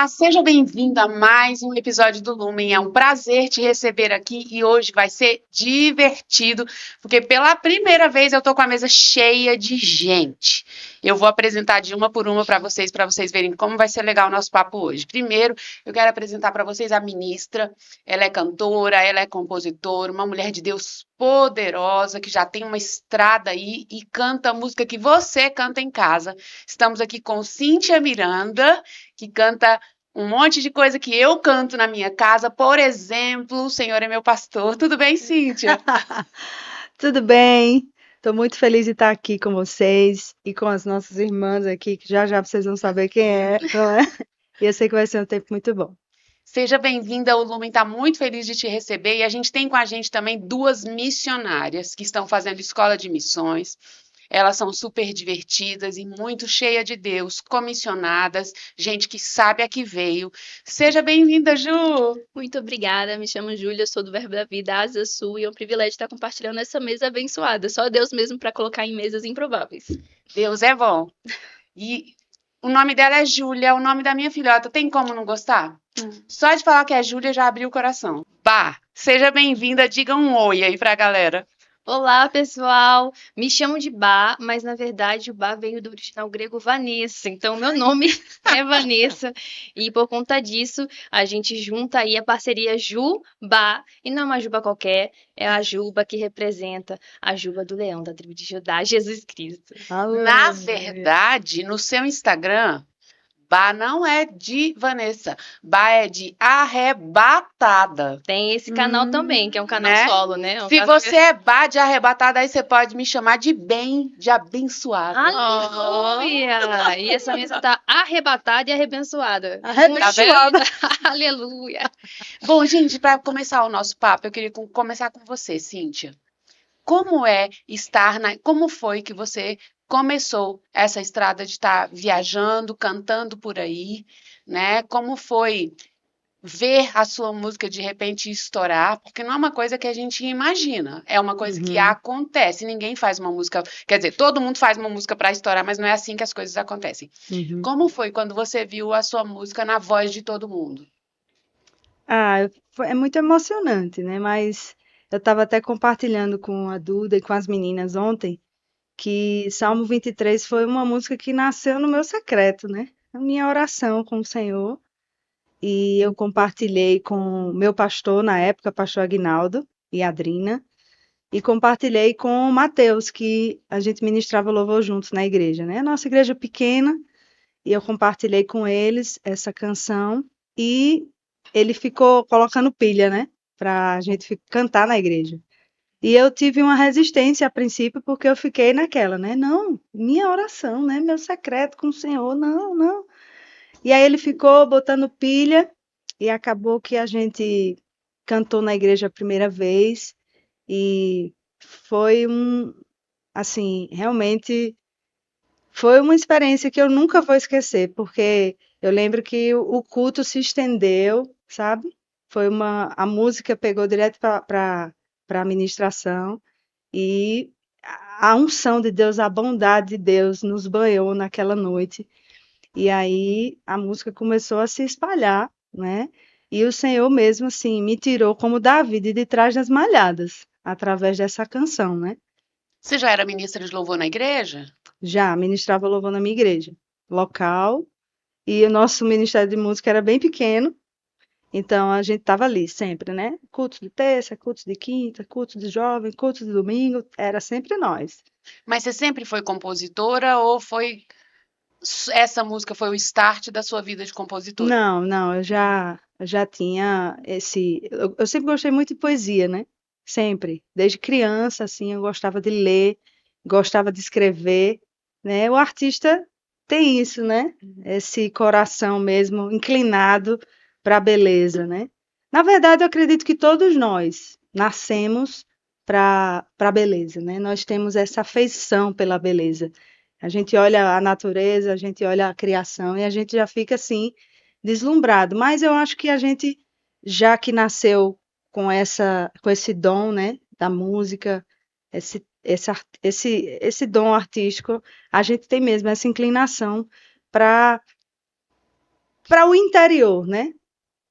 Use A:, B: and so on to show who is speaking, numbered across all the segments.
A: Seja bem-vindo a mais um episódio do Lumen. É um prazer te receber aqui e hoje vai ser divertido, porque pela primeira vez eu tô com a mesa cheia de gente. Eu vou apresentar de uma por uma para vocês verem como vai ser legal o nosso papo hoje. Primeiro, eu quero apresentar para vocês a ministra. Ela é cantora, ela é compositora, uma mulher de Deus poderosa que já tem uma estrada aí e canta a música que você canta em casa. Estamos aqui com Cíntia Miranda, que canta um monte de coisa que eu canto na minha casa. Por exemplo, O Senhor é meu pastor. Tudo bem, Cíntia?
B: Tudo bem? Estou muito feliz de estar aqui com vocês e com as nossas irmãs aqui, que já já vocês vão saber quem é, não é? E eu sei que vai ser um tempo muito bom.
A: Seja bem-vinda, o Lumen está muito feliz de te receber e a gente tem com a gente também duas missionárias que estão fazendo escola de missões. Elas são super divertidas e muito cheias de Deus, comissionadas, gente que sabe a que veio. Seja bem-vinda, Ju!
C: Muito obrigada, me chamo Júlia, sou do Verbo da Vida, Asa Sul, e é um privilégio estar compartilhando essa mesa abençoada. Só Deus mesmo para colocar em mesas improváveis.
A: Deus é bom. E o nome dela é Júlia, o nome da minha filhota. Tem como não gostar? Só de falar que é Júlia já abriu o coração. Bah, seja bem-vinda, diga um oi aí pra galera.
C: Olá, pessoal! Me chamo de Bá, mas na verdade o Bá veio do original grego Vanessa, então meu nome é Vanessa, e por conta disso a gente junta aí a parceria Ju-Bá, e não é uma Juba qualquer, é a Juba que representa a Juba do Leão da tribo de Judá, Jesus Cristo.
A: Na
B: Aleluia.
A: verdade, no seu Instagram, Bah não é de Vanessa, Bah é de arrebatada,
C: Tem esse canal também, que é um canal
A: né?
C: solo, né? É um
A: Se
C: caso
A: você é Bah de arrebatada, aí você pode me chamar de bem, de abençoada.
C: Aleluia! E essa mesa tá arrebatada e abençoada.
A: Tá vendo?
B: Abençoada.
C: Aleluia!
A: Bom, gente, para começar o nosso papo, eu queria começar com você, Cíntia. Como é estar na. Como foi que você começou essa estrada de estar viajando, cantando por aí, né? Como foi ver a sua música de repente estourar? Porque não é uma coisa que a gente imagina, é uma coisa que
B: Uhum,
A: acontece. Ninguém faz uma música, quer dizer, todo mundo faz uma música para estourar, mas não é assim que as coisas acontecem.
B: uhum.
A: Como foi quando você viu a sua música na voz de todo mundo?
B: É muito emocionante, né? Mas eu estava até compartilhando com a Duda e com as meninas ontem que Salmo 23 foi uma música que nasceu no meu secreto, né? A minha oração com o Senhor. E eu compartilhei com o meu pastor na época, pastor Aguinaldo e Adrina, e compartilhei com o Mateus, que a gente ministrava louvor juntos na igreja, né? Nossa igreja pequena, e eu compartilhei com eles essa canção e ele ficou colocando pilha, né? Pra gente cantar na igreja. E eu tive uma resistência a princípio, porque eu fiquei naquela, né? Não, minha oração, né? Meu secreto com o Senhor, não, não. E aí ele ficou botando pilha e acabou que a gente cantou na igreja a primeira vez e foi assim, realmente foi uma experiência que eu nunca vou esquecer, porque eu lembro que o culto se estendeu, sabe? A música pegou direto para a ministração e a unção de Deus, a bondade de Deus nos banhou naquela noite. E aí a música começou a se espalhar, né? E o Senhor mesmo assim me tirou como Davi de trás das malhadas, através dessa canção, né?
A: Você já era ministra de louvor na igreja?
B: Já ministrava louvor na minha igreja local, e o nosso ministério de música era bem pequeno, então a gente estava ali sempre, né? Cultos de terça, cultos de quinta, cultos de jovem, cultos de domingo, era sempre nós.
A: Mas você sempre foi compositora ou foi essa música foi o start da sua vida de compositora?
B: Não, não, eu já tinha esse. Eu sempre gostei muito de poesia, né? Sempre. Desde criança, assim, eu gostava de ler, gostava de escrever, né? O artista tem isso, né? Esse coração mesmo inclinado para a beleza, né? Na verdade, eu acredito que todos nós nascemos para a beleza, né? Nós temos essa afeição pela beleza. A gente olha a natureza, a gente olha a criação e a gente já fica assim deslumbrado. Mas eu acho que a gente, já que nasceu com esse dom, né, da música, esse dom artístico, a gente tem mesmo essa inclinação para para o interior, né?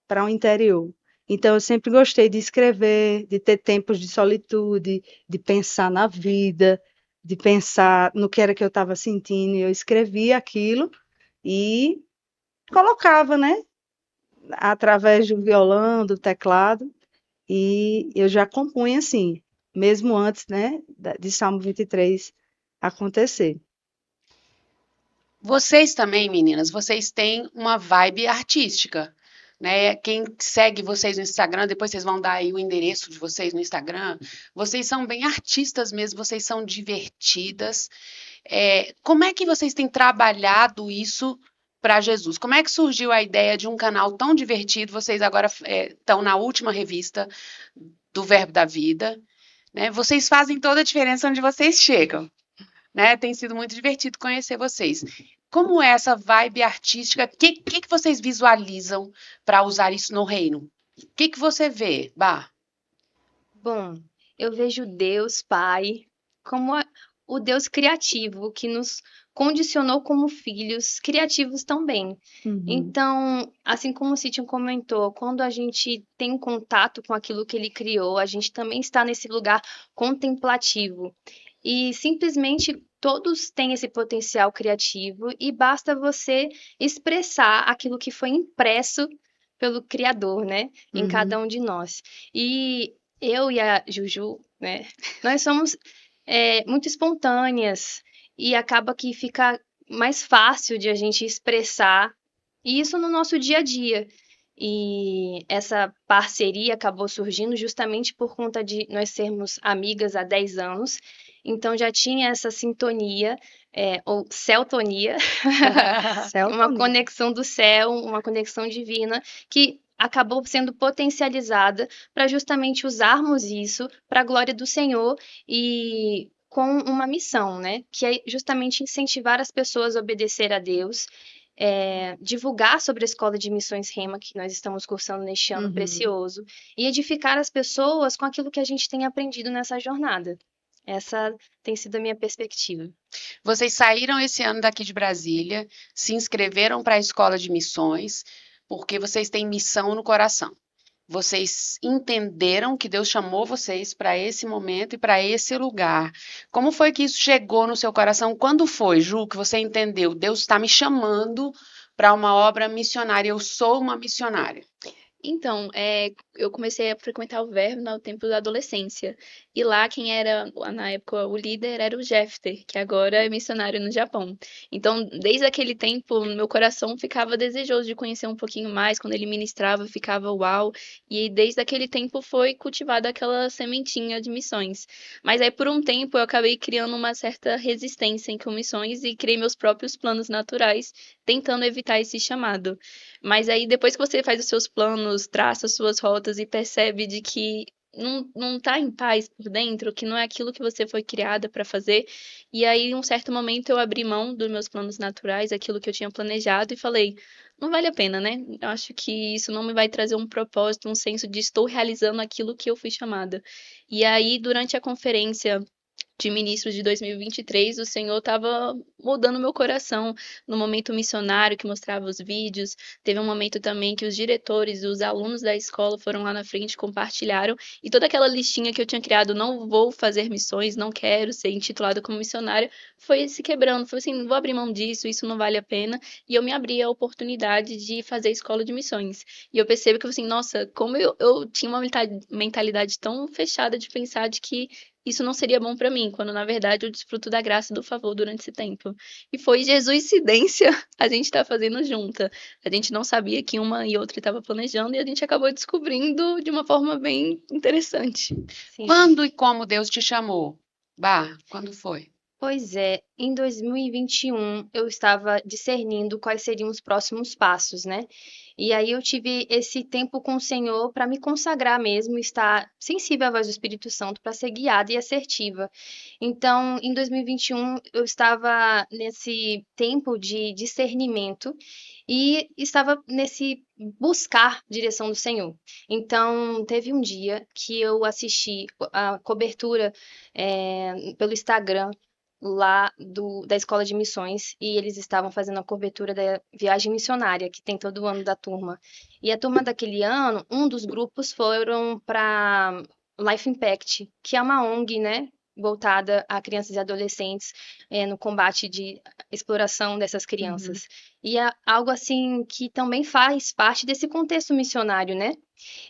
B: Para o interior. Então, eu sempre gostei de escrever, de ter tempos de solitude, de pensar na vida, de pensar no que era que eu estava sentindo. E eu escrevia aquilo e colocava, né? Através do violão, do teclado. E eu já compunha assim, mesmo antes, né? De Salmo 23 acontecer.
A: Vocês também, meninas, vocês têm uma vibe artística, né? Quem segue vocês no Instagram, depois vocês vão dar aí o endereço de vocês no Instagram. Vocês são bem artistas mesmo, vocês são divertidas. Como é que vocês têm trabalhado isso para Jesus? Como é que surgiu a ideia de um canal tão divertido? Vocês agora estão na última revista do Verbo da Vida, né? Vocês fazem toda a diferença onde vocês chegam, né? Tem sido muito divertido conhecer vocês. Como é essa vibe artística? O que vocês visualizam para usar isso no reino? O que você vê, Bah?
C: Bom, eu vejo Deus Pai como o Deus criativo que nos condicionou como filhos criativos também.
B: Uhum,
C: Então, assim como o Cíntia comentou, quando a gente tem um contato com aquilo que ele criou, a gente também está nesse lugar contemplativo. E simplesmente todos têm esse potencial criativo e basta você expressar aquilo que foi impresso pelo Criador, né, em
B: uhum,
C: cada um de nós. E eu e a Juju, né, nós somos muito espontâneas e acaba que fica mais fácil de a gente expressar isso no nosso dia a dia. E essa parceria acabou surgindo justamente por conta de nós sermos amigas há 10 anos. Então já tinha essa sintonia, ou celtonia, uma
B: Celtonia.
C: conexão do céu, uma conexão divina, que acabou sendo potencializada para justamente usarmos isso para a glória do Senhor e com uma missão, né? Que é justamente incentivar as pessoas a obedecer a Deus, divulgar sobre a Escola de Missões Rema, que nós estamos cursando neste ano
B: Uhum.
C: precioso, e edificar as pessoas com aquilo que a gente tem aprendido nessa jornada. Essa tem sido a minha perspectiva.
A: Vocês saíram esse ano daqui de Brasília, se inscreveram para a Escola de Missões, porque vocês têm missão no coração. Vocês entenderam que Deus chamou vocês para esse momento e para esse lugar. Como foi que isso chegou no seu coração? Quando foi, Ju, que você entendeu? Deus está me chamando para uma obra missionária. Eu sou uma missionária.
D: Então, eu comecei a frequentar o Verbo no tempo da adolescência. E lá, quem era, na época, o líder era o Jefter, que agora é missionário no Japão. Então, desde aquele tempo, meu coração ficava desejoso de conhecer um pouquinho mais. Quando ele ministrava, eu ficava uau. E desde aquele tempo foi cultivada aquela sementinha de missões. Mas aí, por um tempo, eu acabei criando uma certa resistência com missões e criei meus próprios planos naturais, tentando evitar esse chamado. Mas aí depois que você faz os seus planos, traça as suas rotas e percebe de que não tá em paz por dentro, que não é aquilo que você foi criada para fazer. E aí, em um certo momento, eu abri mão dos meus planos naturais, aquilo que eu tinha planejado, e falei, não vale a pena, né? Eu acho que isso não me vai trazer um propósito, um senso de estou realizando aquilo que eu fui chamada. E aí, durante a conferência de ministros de 2023, o Senhor estava mudando meu coração no momento missionário que mostrava os vídeos. Teve um momento também que os diretores, os alunos da escola foram lá na frente, compartilharam, e toda aquela listinha que eu tinha criado, não vou fazer missões, não quero ser intitulada como missionária, foi se quebrando. Foi assim, não vou abrir mão disso, isso não vale a pena. E eu me abri a oportunidade de fazer a escola de missões. E eu percebo que, assim, nossa, como eu tinha uma mentalidade tão fechada de pensar de que isso não seria bom para mim, quando na verdade eu desfruto da graça e do favor durante esse tempo. E foi Jesuicidência a gente estar fazendo junta. A gente não sabia que uma e outra estava planejando e a gente acabou descobrindo de uma forma bem interessante.
C: Sim.
A: Quando e como Deus te chamou? Bah, quando foi?
C: Pois é, em 2021 eu estava discernindo quais seriam os próximos passos, né? E aí eu tive esse tempo com o Senhor para me consagrar mesmo, estar sensível à voz do Espírito Santo para ser guiada e assertiva. Então, em 2021 eu estava nesse tempo de discernimento e estava nesse buscar direção do Senhor. Então, teve um dia que eu assisti a cobertura pelo Instagram lá da Escola de Missões e eles estavam fazendo a cobertura da viagem missionária que tem todo ano da turma. E a turma daquele ano, um dos grupos foram para Life Impact, que é uma ONG, né, voltada a crianças e adolescentes no combate de exploração dessas crianças. E é algo assim que também faz parte desse contexto missionário, né?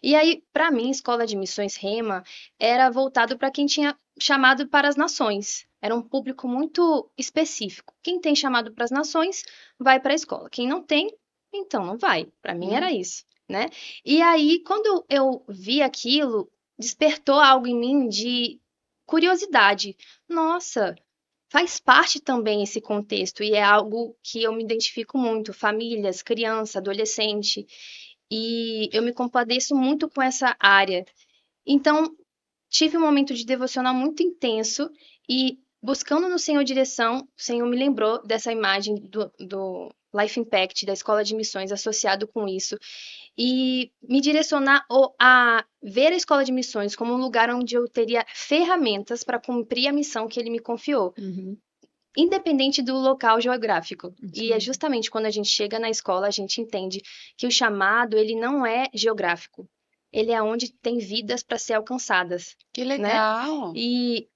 C: E aí, para mim, Escola de Missões Rema era voltado para quem tinha chamado para as nações. Era um público muito específico. Quem tem chamado para as nações vai para a escola. Quem não tem, então não vai. Para mim era isso, né? E aí, quando eu vi aquilo, despertou algo em mim de curiosidade. Nossa, faz parte também esse contexto e é algo que eu me identifico muito. Famílias, criança, adolescente. E eu me compadeço muito com essa área. Então, tive um momento de devocional muito intenso e buscando no Senhor direção, o Senhor me lembrou dessa imagem do Life Impact, da Escola de Missões associado com isso, e me direcionar a ver a Escola de Missões como um lugar onde eu teria ferramentas para cumprir a missão que Ele me confiou. Independente do local geográfico. E é justamente quando a gente chega na escola, a gente entende que o chamado, ele não é geográfico. Ele é onde tem vidas para ser alcançadas.
A: Que legal!
C: E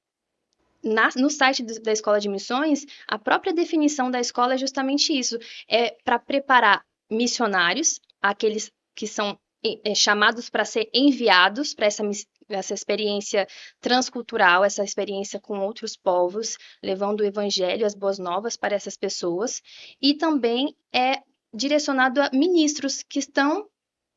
C: no site da Escola de Missões, a própria definição da escola é justamente isso. É para preparar missionários, aqueles que são chamados para ser enviados para essa experiência transcultural, essa experiência com outros povos, levando o evangelho, as boas novas para essas pessoas, e também é direcionado a ministros que estão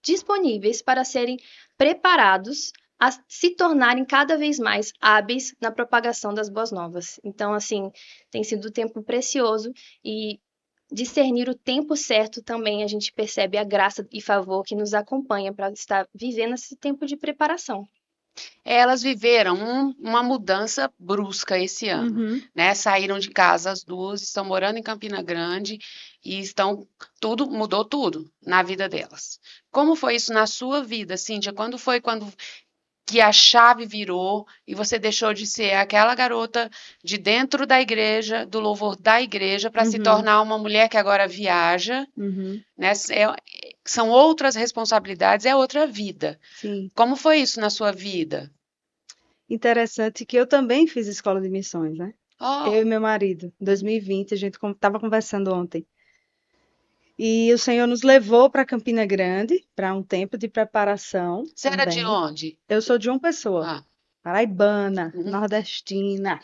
C: disponíveis para serem preparados a se tornarem cada vez mais hábeis na propagação das boas novas. Então, assim, tem sido um tempo precioso e discernir o tempo certo também a gente percebe a graça e favor que nos acompanha para estar vivendo esse tempo de preparação.
A: Elas viveram uma mudança brusca esse ano, né? Saíram de casa as duas, estão morando em Campina Grande e mudou tudo na vida delas. Como foi isso na sua vida, Cíntia? Quando que a chave virou e você deixou de ser aquela garota de dentro da igreja, do louvor da igreja, para se tornar uma mulher que agora viaja, né? São outras responsabilidades, é outra vida.
B: Sim.
A: Como foi isso na sua vida?
B: Interessante que eu também fiz escola de missões, né?
A: Oh,
B: Eu e meu marido, em 2020, a gente estava conversando ontem. E o Senhor nos levou para Campina Grande, para um tempo de preparação
A: você era de
B: também.
A: onde?
B: Eu sou de uma pessoa,
A: Ah,
B: paraibana, nordestina.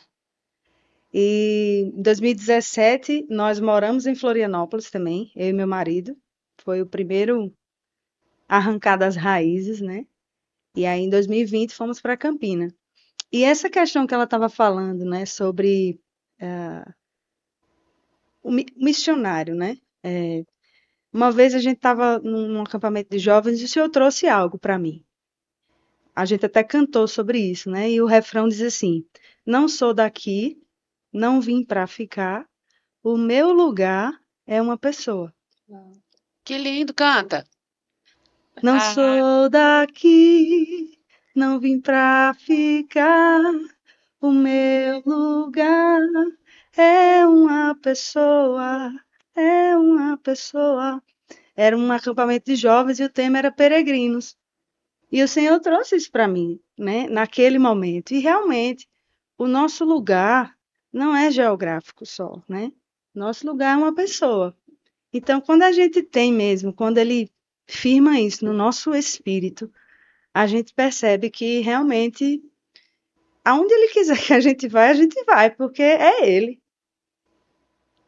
B: E em 2017, nós moramos em Florianópolis também, eu e meu marido. Foi o primeiro arrancar das raízes, né? E aí, em 2020, fomos para Campina. E essa questão que ela estava falando, né, sobre o missionário, né? Uma vez a gente estava num acampamento de jovens e o Senhor trouxe algo para mim. A gente até cantou sobre isso, né? E o refrão diz assim: não sou daqui, não vim para ficar, o meu lugar é uma pessoa.
A: que lindo, canta.
B: Não sou daqui, não vim para ficar, o meu lugar é uma pessoa, é uma pessoa. Era um acampamento de jovens e o tema era peregrinos. E o Senhor trouxe isso para mim, né, naquele momento. E realmente, o nosso lugar não é geográfico só, né? Nosso lugar é uma pessoa. Então, quando a gente tem mesmo, quando ele firma isso no nosso espírito, a gente percebe que realmente, aonde ele quiser que a gente vai, porque é ele,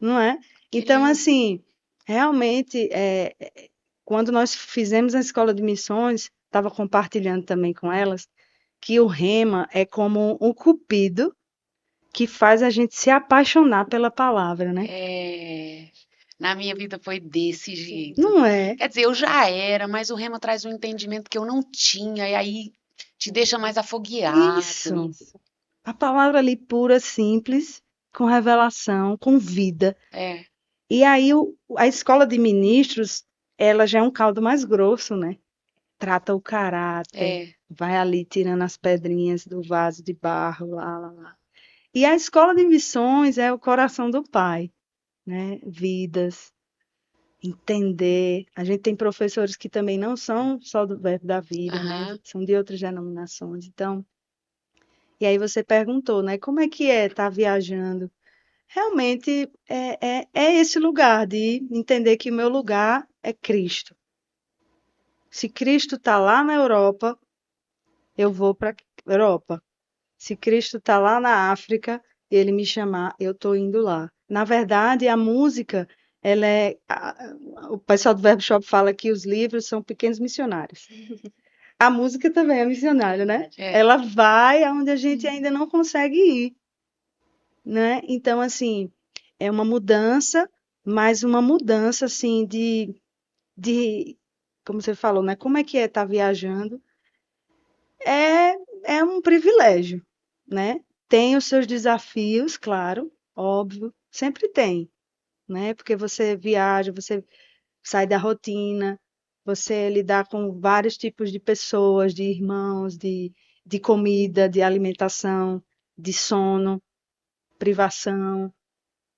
B: não é? Então, assim, realmente, quando nós fizemos a escola de missões, estava compartilhando também com elas, que o rema é como um cupido que faz a gente se apaixonar pela palavra, né?
A: Na minha vida foi desse jeito.
B: Não é?
A: Quer dizer, eu já era, mas o rema traz um entendimento que eu não tinha, e aí te deixa mais afogueado.
B: Isso. A palavra ali pura, simples, com revelação, com vida. E aí a escola de ministros, ela já é um caldo mais grosso, né? Trata o caráter, vai ali tirando as pedrinhas do vaso de barro, lá. E a escola de missões é o coração do Pai, né? Vidas, entender. A gente tem professores que também não são só do Verbo da Vida, né?
A: Aham.
B: São de outras denominações. Então, e aí você perguntou, né? Como é que é estar viajando? Realmente é esse lugar de entender que o meu lugar é Cristo. Se Cristo está lá na Europa, eu vou para a Europa. Se Cristo está lá na África, ele me chamar, eu estou indo lá. Na verdade, a música, o pessoal do Verbo Shop fala que os livros são pequenos missionários. A música também é missionária, né?
A: É.
B: Ela vai aonde a gente ainda não consegue ir, né? Então, assim, é uma mudança, mas uma mudança, assim, como você falou, né? Como é que é estar viajando? É um privilégio, né? Tem os seus desafios, claro, óbvio, sempre tem, né? Porque você viaja, você sai da rotina, você lidar com vários tipos de pessoas, de irmãos, de comida, de alimentação, de sono, privação,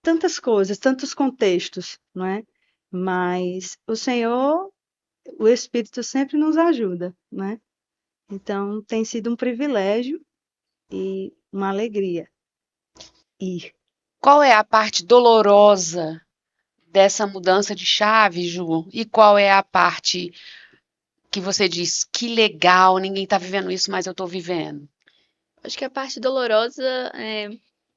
B: tantas coisas, tantos contextos, não é? Mas o Senhor, o Espírito sempre nos ajuda, né? Então tem sido um privilégio e uma alegria ir.
A: Qual é a parte dolorosa dessa mudança de chave, Ju? E qual é a parte que você diz, que legal, ninguém tá vivendo isso, mas eu tô vivendo?
D: Acho que a parte dolorosa,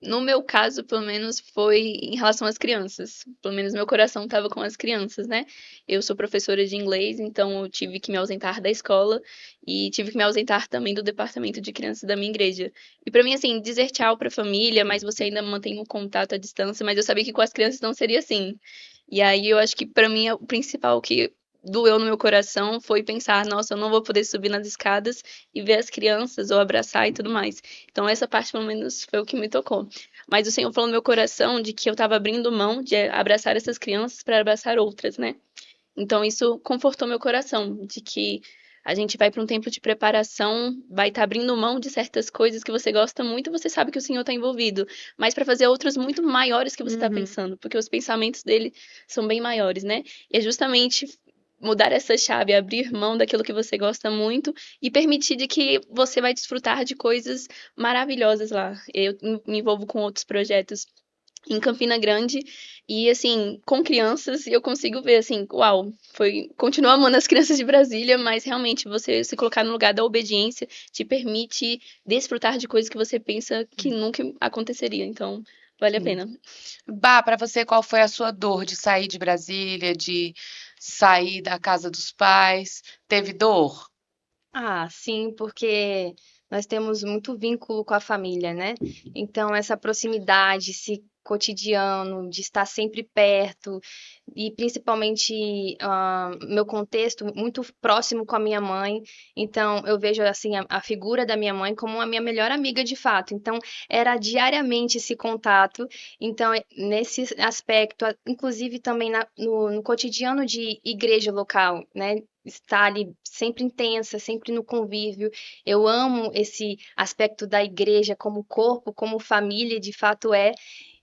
D: no meu caso, pelo menos, foi em relação às crianças. Pelo menos meu coração estava com as crianças, né? Eu sou professora de inglês, então eu tive que me ausentar da escola e tive que me ausentar também do departamento de crianças da minha igreja. E pra mim, assim, dizer tchau pra família, mas você ainda mantém um contato à distância, mas eu sabia que com as crianças não seria assim. E aí eu acho que pra mim o principal que doeu no meu coração foi pensar, nossa, eu não vou poder subir nas escadas e ver as crianças ou abraçar e tudo mais. Então, essa parte, pelo menos, foi o que me tocou. Mas o Senhor falou no meu coração de que eu estava abrindo mão de abraçar essas crianças para abraçar outras, né? Então, isso confortou meu coração, de que a gente vai para um tempo de preparação, vai estar abrindo mão de certas coisas que você gosta muito, você sabe que o Senhor está envolvido, mas para fazer outras muito maiores que você está
B: Uhum.
D: pensando, porque os pensamentos dele são bem maiores, né? E é justamente mudar essa chave, abrir mão daquilo que você gosta muito e permitir de que você vai desfrutar de coisas maravilhosas lá. Eu me envolvo com outros projetos em Campina Grande e assim, com crianças, eu consigo ver assim, uau, continuo amando as crianças de Brasília, mas realmente você se colocar no lugar da obediência te permite desfrutar de coisas que você pensa que nunca aconteceria, então vale a
B: Sim.
D: pena.
A: Bah, para você, qual foi a sua dor de sair de Brasília, de sair da casa dos pais? Teve dor?
C: Ah, sim, porque nós temos muito vínculo com a família, né? Então, essa proximidade, esse cotidiano, de estar sempre perto, e principalmente meu contexto muito próximo com a minha mãe. Então, eu vejo assim a figura da minha mãe como a minha melhor amiga de fato. Então, era diariamente esse contato. Então, nesse aspecto, inclusive também no cotidiano de igreja local, né? Estar ali sempre intensa, sempre no convívio. Eu amo esse aspecto da igreja como corpo, como família, de fato é.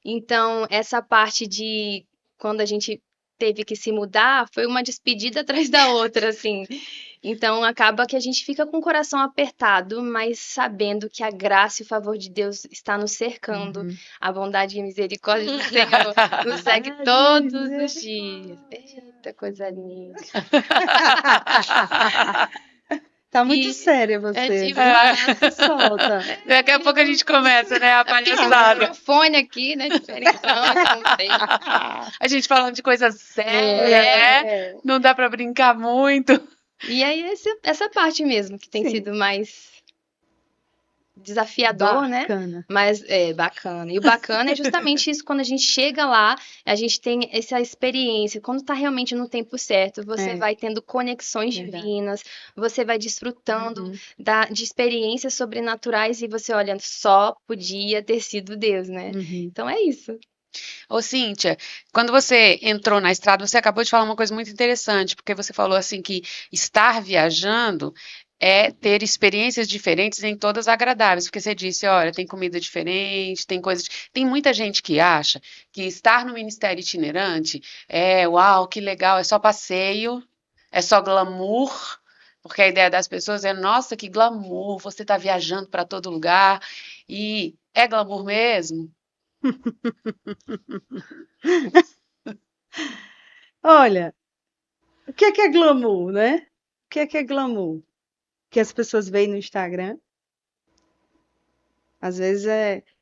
C: Então, essa parte de quando a gente teve que se mudar, foi uma despedida atrás da outra, assim. Então, acaba que a gente fica com o coração apertado, mas sabendo que a graça e o favor de Deus está nos cercando,
B: Uhum.
C: a bondade e misericórdia do Senhor nos segue todos os dias. Eita, coisa linda.
B: Tá muito
C: E
B: séria você, viu?
C: demais.
B: Solta.
A: Daqui a pouco a gente começa, né, a
C: O
A: palhaçada.
C: microfone aqui, né? Diferentão, não sei.
A: A gente falando de coisa séria, né?
C: É.
A: Não dá para brincar muito.
C: E aí, essa parte mesmo que tem
B: Sim.
C: sido mais desafiador, né?
B: Bacana.
C: Mas é bacana. E o bacana é justamente isso, quando a gente chega lá, a gente tem essa experiência. Quando tá realmente no tempo certo, você
B: É.
C: vai tendo conexões
B: Verdade.
C: divinas, você vai desfrutando
B: Uhum.
C: de experiências sobrenaturais e você olha, só podia ter sido Deus, né?
B: Uhum.
C: Então é isso.
A: Ô, Cíntia, quando você entrou na estrada, você acabou de falar uma coisa muito interessante, porque você falou assim que estar viajando é ter experiências diferentes em todas agradáveis, porque você disse, olha, tem comida diferente, tem coisas. Tem muita gente que acha que estar no ministério itinerante uau, que legal, é só passeio, é só glamour, porque a ideia das pessoas é, nossa, que glamour, você está viajando para todo lugar, e é glamour mesmo?
B: Olha, o que é glamour, né? O que é glamour? Que as pessoas veem no Instagram. Às vezes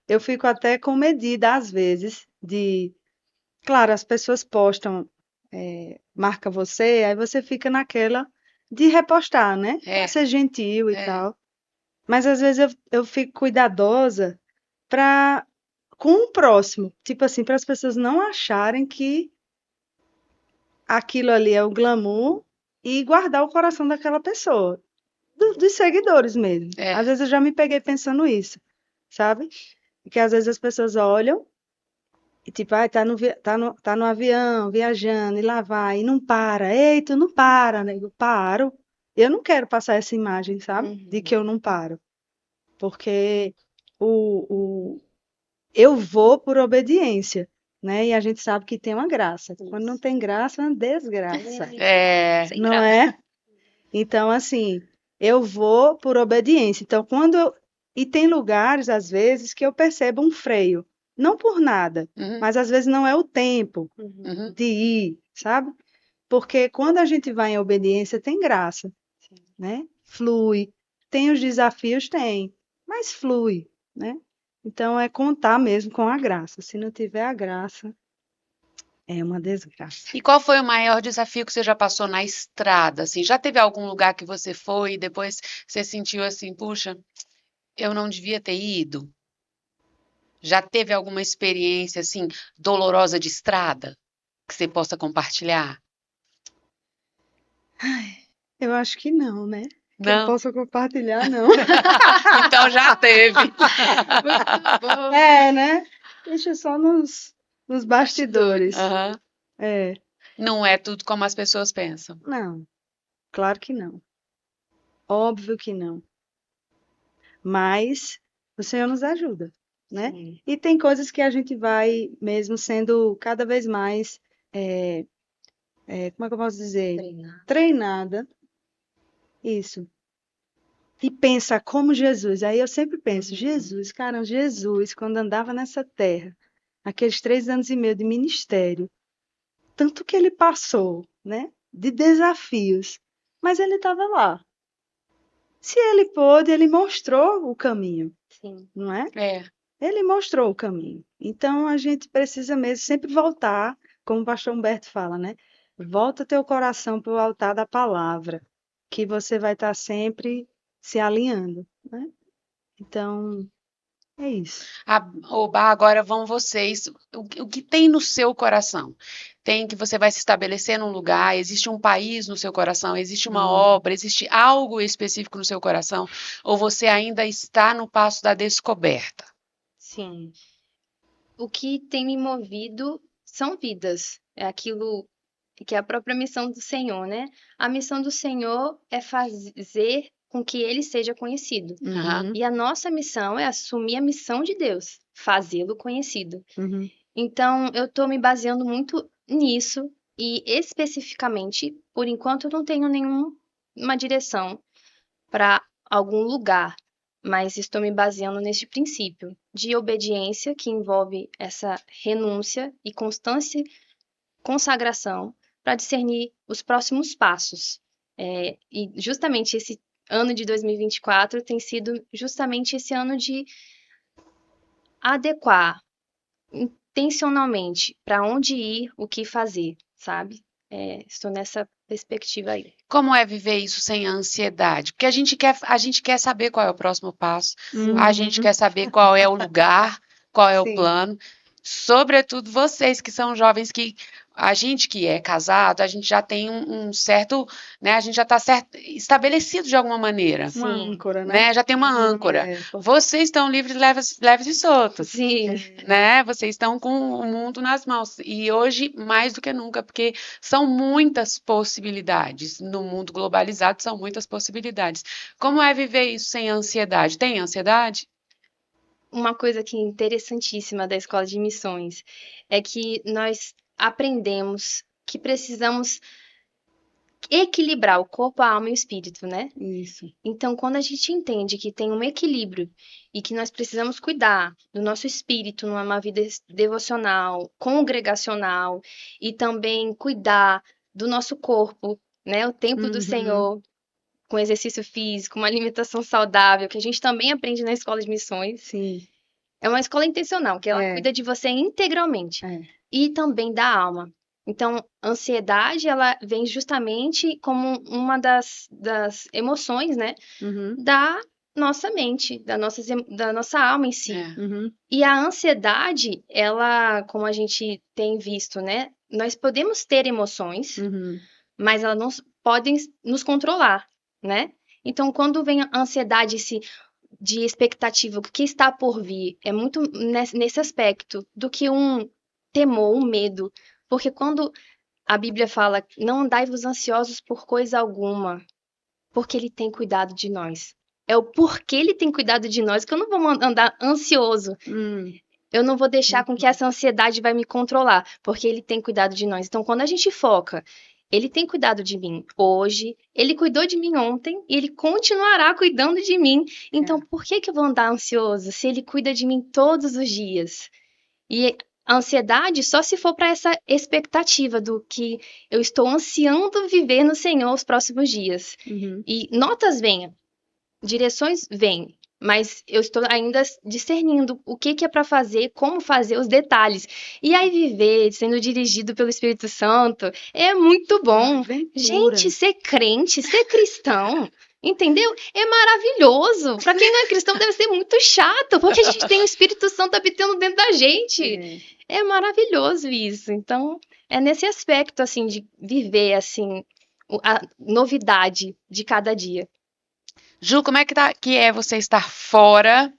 B: eu fico até comedida, às vezes, de. Claro, as pessoas postam, marca você, aí você fica naquela de repostar, né? Pra
A: É,
B: ser gentil e
A: é.
B: tal. Mas às vezes eu fico cuidadosa pra, com o próximo. Tipo assim, para as pessoas não acharem que aquilo ali é o glamour e guardar o coração daquela pessoa. Dos seguidores mesmo.
A: É.
B: Às vezes eu já me peguei pensando isso, sabe? Porque às vezes as pessoas olham e tipo, tá no avião, viajando, e lá vai, e não para. Ei, tu não para, né? Eu paro. Eu não quero passar essa imagem, sabe? De que eu não paro. Porque eu vou por obediência, né? E a gente sabe que tem uma graça. Quando não tem graça, é uma desgraça,
A: É.
D: Sem
B: não
D: graça.
B: é? Então, assim, eu vou por obediência. Então, e tem lugares, às vezes, que eu percebo um freio. Não por nada,
A: Uhum,
B: mas às vezes não é o tempo
A: uhum.
B: de ir, sabe? Porque quando a gente vai em obediência, tem graça, né? Flui. Tem os desafios? Tem, mas flui, né? Então, é contar mesmo com a graça. Se não tiver a graça, é uma desgraça.
A: E qual foi o maior desafio que você já passou na estrada? Assim, já teve algum lugar que você foi e depois você sentiu assim, puxa, eu não devia ter ido? Já teve alguma experiência assim dolorosa de estrada que você possa compartilhar?
B: Eu acho que não, né? Que eu
A: Não?
B: possa compartilhar, não.
A: Então já teve.
D: Muito bom.
B: É, né? Deixa só nos bastidores.
A: Aham.
B: É,
A: Não é tudo como as pessoas pensam.
B: não, claro que não. Óbvio que não. Mas o Senhor nos ajuda, né?
C: Sim.
B: E tem coisas que a gente vai mesmo sendo cada vez mais, é, como é que eu posso dizer?
C: Treinar.
B: Treinada. Isso. E pensa como Jesus. Aí eu sempre penso, Jesus, cara, Jesus, quando andava nessa terra, aqueles 3 anos e meio de ministério, tanto que ele passou, né? De desafios, mas ele estava lá. Se ele pôde, ele mostrou o caminho,
C: Sim.
B: não é?
A: É.
B: Ele mostrou o caminho. Então a gente precisa mesmo sempre voltar, como o pastor Humberto fala, né? Volta teu coração para o altar da palavra, que você vai estar sempre se alinhando, né? Então, é isso.
A: Oba, agora vão vocês. O que tem no seu coração? Tem que você vai se estabelecer num lugar, existe um país no seu coração, existe uma obra, existe algo específico no seu coração, ou você ainda está no passo da descoberta?
C: Sim. O que tem me movido são vidas. É aquilo que é a própria missão do Senhor, né? A missão do Senhor é fazer com que ele seja conhecido.
A: Aham.
C: E a nossa missão é assumir a missão de Deus, fazê-lo conhecido.
B: Uhum.
C: Então, eu estou me baseando muito nisso e especificamente, por enquanto, eu não tenho nenhuma direção para algum lugar, mas estou me baseando neste princípio de obediência que envolve essa renúncia e constância, consagração para discernir os próximos passos. E justamente esse ano de 2024 tem sido justamente esse ano de adequar intencionalmente para onde ir, o que fazer, sabe? Estou nessa perspectiva aí.
A: Como é viver isso sem a ansiedade? Porque a gente quer saber qual é o próximo passo, a gente quer saber qual é o lugar, qual é o
B: Sim.
A: plano. Sobretudo vocês que são jovens que a gente que é casado, a gente já tem um certo, né? A gente já está estabelecido de alguma maneira,
B: Uma
C: Sim.
B: âncora, né?
A: né? Já tem uma âncora.
B: É,
A: Vocês estão livres, leves e soltos,
C: Sim.
A: né? Vocês estão com o mundo nas mãos. E hoje, mais do que nunca, porque são muitas possibilidades. No mundo globalizado, são muitas possibilidades. Como é viver isso sem ansiedade? Tem ansiedade?
C: Uma coisa que é interessantíssima da escola de missões é que nós aprendemos que precisamos equilibrar o corpo, a alma e o espírito, né?
B: isso.
C: Então, quando a gente entende que tem um equilíbrio e que nós precisamos cuidar do nosso espírito numa vida devocional, congregacional e também cuidar do nosso corpo, né? O templo do
B: Uhum.
C: Senhor, com exercício físico, uma alimentação saudável, que a gente também aprende na escola de missões.
B: Sim.
C: É uma escola intencional, que ela
B: É.
C: cuida de você integralmente
B: É.
C: e também da alma. Então, ansiedade, ela vem justamente como uma das emoções, né,
B: Uhum.
C: da nossa mente, da nossa alma em si.
A: É.
B: Uhum.
C: E a ansiedade, ela, como a gente tem visto, né, nós podemos ter emoções,
B: Uhum.
C: mas elas não podem nos controlar, né? Então, quando vem a ansiedade de expectativa, o que está por vir, é muito nesse aspecto do que um temor, um medo. Porque quando a Bíblia fala, não andai-vos ansiosos por coisa alguma, porque Ele tem cuidado de nós. É o porquê Ele tem cuidado de nós que eu não vou andar ansioso. Eu não vou deixar com que essa ansiedade vai me controlar, porque Ele tem cuidado de nós. Então, quando a gente foca, Ele tem cuidado de mim hoje, Ele cuidou de mim ontem e Ele continuará cuidando de mim. Então, por que que eu vou andar ansioso se Ele cuida de mim todos os dias? E a ansiedade só se for para essa expectativa do que eu estou ansiando viver no Senhor os próximos dias.
B: Uhum.
C: E notas vêm, direções vêm, mas eu estou ainda discernindo o que é para fazer, como fazer, os detalhes. E aí viver sendo dirigido pelo Espírito Santo é muito bom.
B: Aventura.
C: Gente, ser crente, ser cristão, entendeu? É maravilhoso. Para quem não é cristão deve ser muito chato, porque a gente tem o Espírito Santo habitando dentro da gente. É maravilhoso isso. Então, é nesse aspecto assim de viver assim a novidade de cada dia.
A: Ju, como é que é você estar fora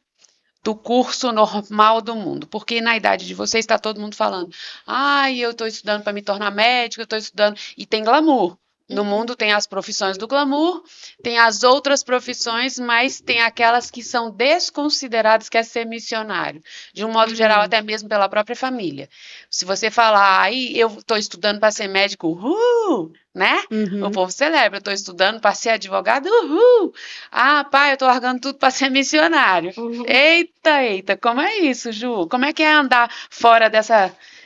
A: do curso normal do mundo? Porque na idade de vocês está todo mundo falando, ai, eu estou estudando para me tornar médico, eu estou estudando, e tem glamour. No mundo tem as profissões do glamour, tem as outras profissões, mas tem aquelas que são desconsideradas, que é ser missionário. De um modo geral, até mesmo pela própria família. Se você falar, ai, eu estou estudando para ser médico, né?
B: Uhum.
A: O povo celebra, eu estou estudando para ser advogado, Ah, pai, eu estou largando tudo para ser missionário. Eita, como é isso, Ju? Como é que é andar fora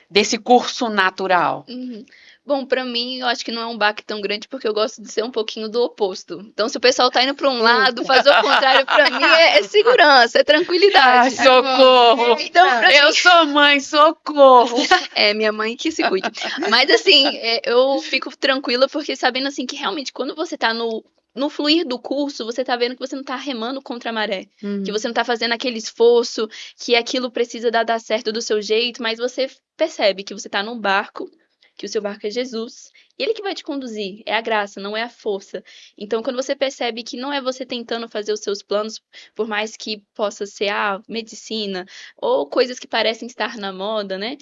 A: desse curso natural?
D: Uhum. Bom, pra mim, eu acho que não é um baque tão grande, porque eu gosto de ser um pouquinho do oposto. Então, se o pessoal tá indo pra um lado, fazer o contrário pra mim é segurança, é
A: Ai,
D: tranquilidade.
A: socorro!
D: Então, pra
A: Eu
D: mim,
A: sou mãe, socorro!
D: é minha mãe que se cuide. Mas, assim, eu fico tranquila, porque sabendo, assim, que realmente, quando você tá no fluir do curso, você tá vendo que você não tá remando contra a maré.
B: Uhum.
D: Que você não tá fazendo aquele esforço, que aquilo precisa dar certo do seu jeito, mas você percebe que você tá num barco, que o seu barco é Jesus, e ele que vai te conduzir, é a graça, não é a força. Então, quando você percebe que não é você tentando fazer os seus planos, por mais que possa ser medicina, ou coisas que parecem estar na moda, né?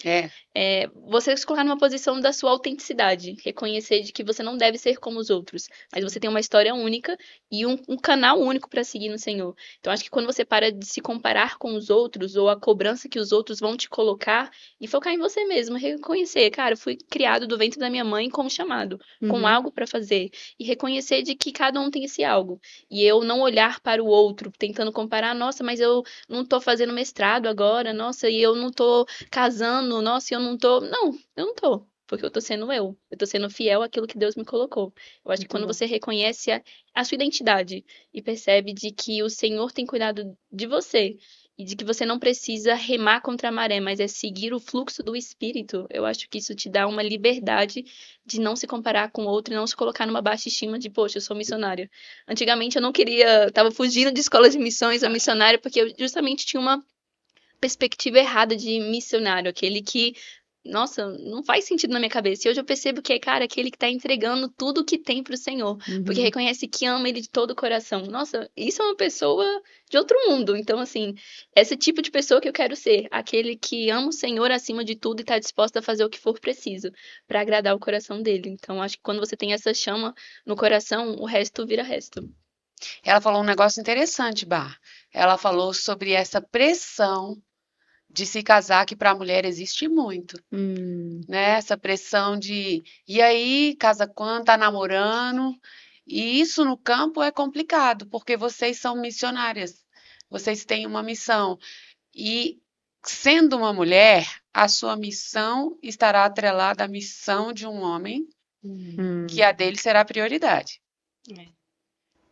D: Você se colocar numa posição da sua autenticidade, reconhecer de que você não deve ser como os outros, mas você tem uma história única e um canal único para seguir no Senhor. Então, acho que quando você para de se comparar com os outros, ou a cobrança que os outros vão te colocar, e focar em você mesmo, reconhecer, cara, eu fui criado do ventre da minha mãe com um chamado, com algo para fazer, e reconhecer de que cada um tem esse algo, e eu não olhar para o outro, tentando comparar, nossa, mas eu não tô fazendo mestrado agora, nossa, e eu não tô casando, nossa, eu não tô. Não, eu não tô. Porque eu tô sendo eu. Eu tô sendo fiel àquilo que Deus me colocou. Eu acho que quando você reconhece a sua identidade e percebe de que o Senhor tem cuidado de você e de que você não precisa remar contra a maré, mas é seguir o fluxo do Espírito, eu acho que isso te dá uma liberdade de não se comparar com outro e não se colocar numa baixa estima de, poxa, eu sou missionária. Antigamente eu não queria, tava fugindo de escola de missões a missionária porque eu justamente tinha uma perspectiva errada de missionário, aquele que nossa, não faz sentido na minha cabeça. E hoje eu percebo que é, cara, aquele que tá entregando tudo o que tem pro Senhor, porque
B: Uhum.
D: reconhece que ama ele de todo o coração. Nossa, isso é uma pessoa de outro mundo. Então, assim, esse tipo de pessoa que eu quero ser, aquele que ama o Senhor acima de tudo e tá disposto a fazer o que for preciso pra agradar o coração dele. Então, acho que quando você tem essa chama no coração, o resto vira resto.
A: Ela falou um negócio interessante, Bar. Ela falou sobre essa pressão de se casar que para a mulher existe muito, né? Essa pressão de e aí, casa quando, tá namorando? E isso no campo é complicado, porque vocês são missionárias. Vocês têm uma missão. E sendo uma mulher, a sua missão estará atrelada à missão de um homem, que a dele será prioridade.
C: É.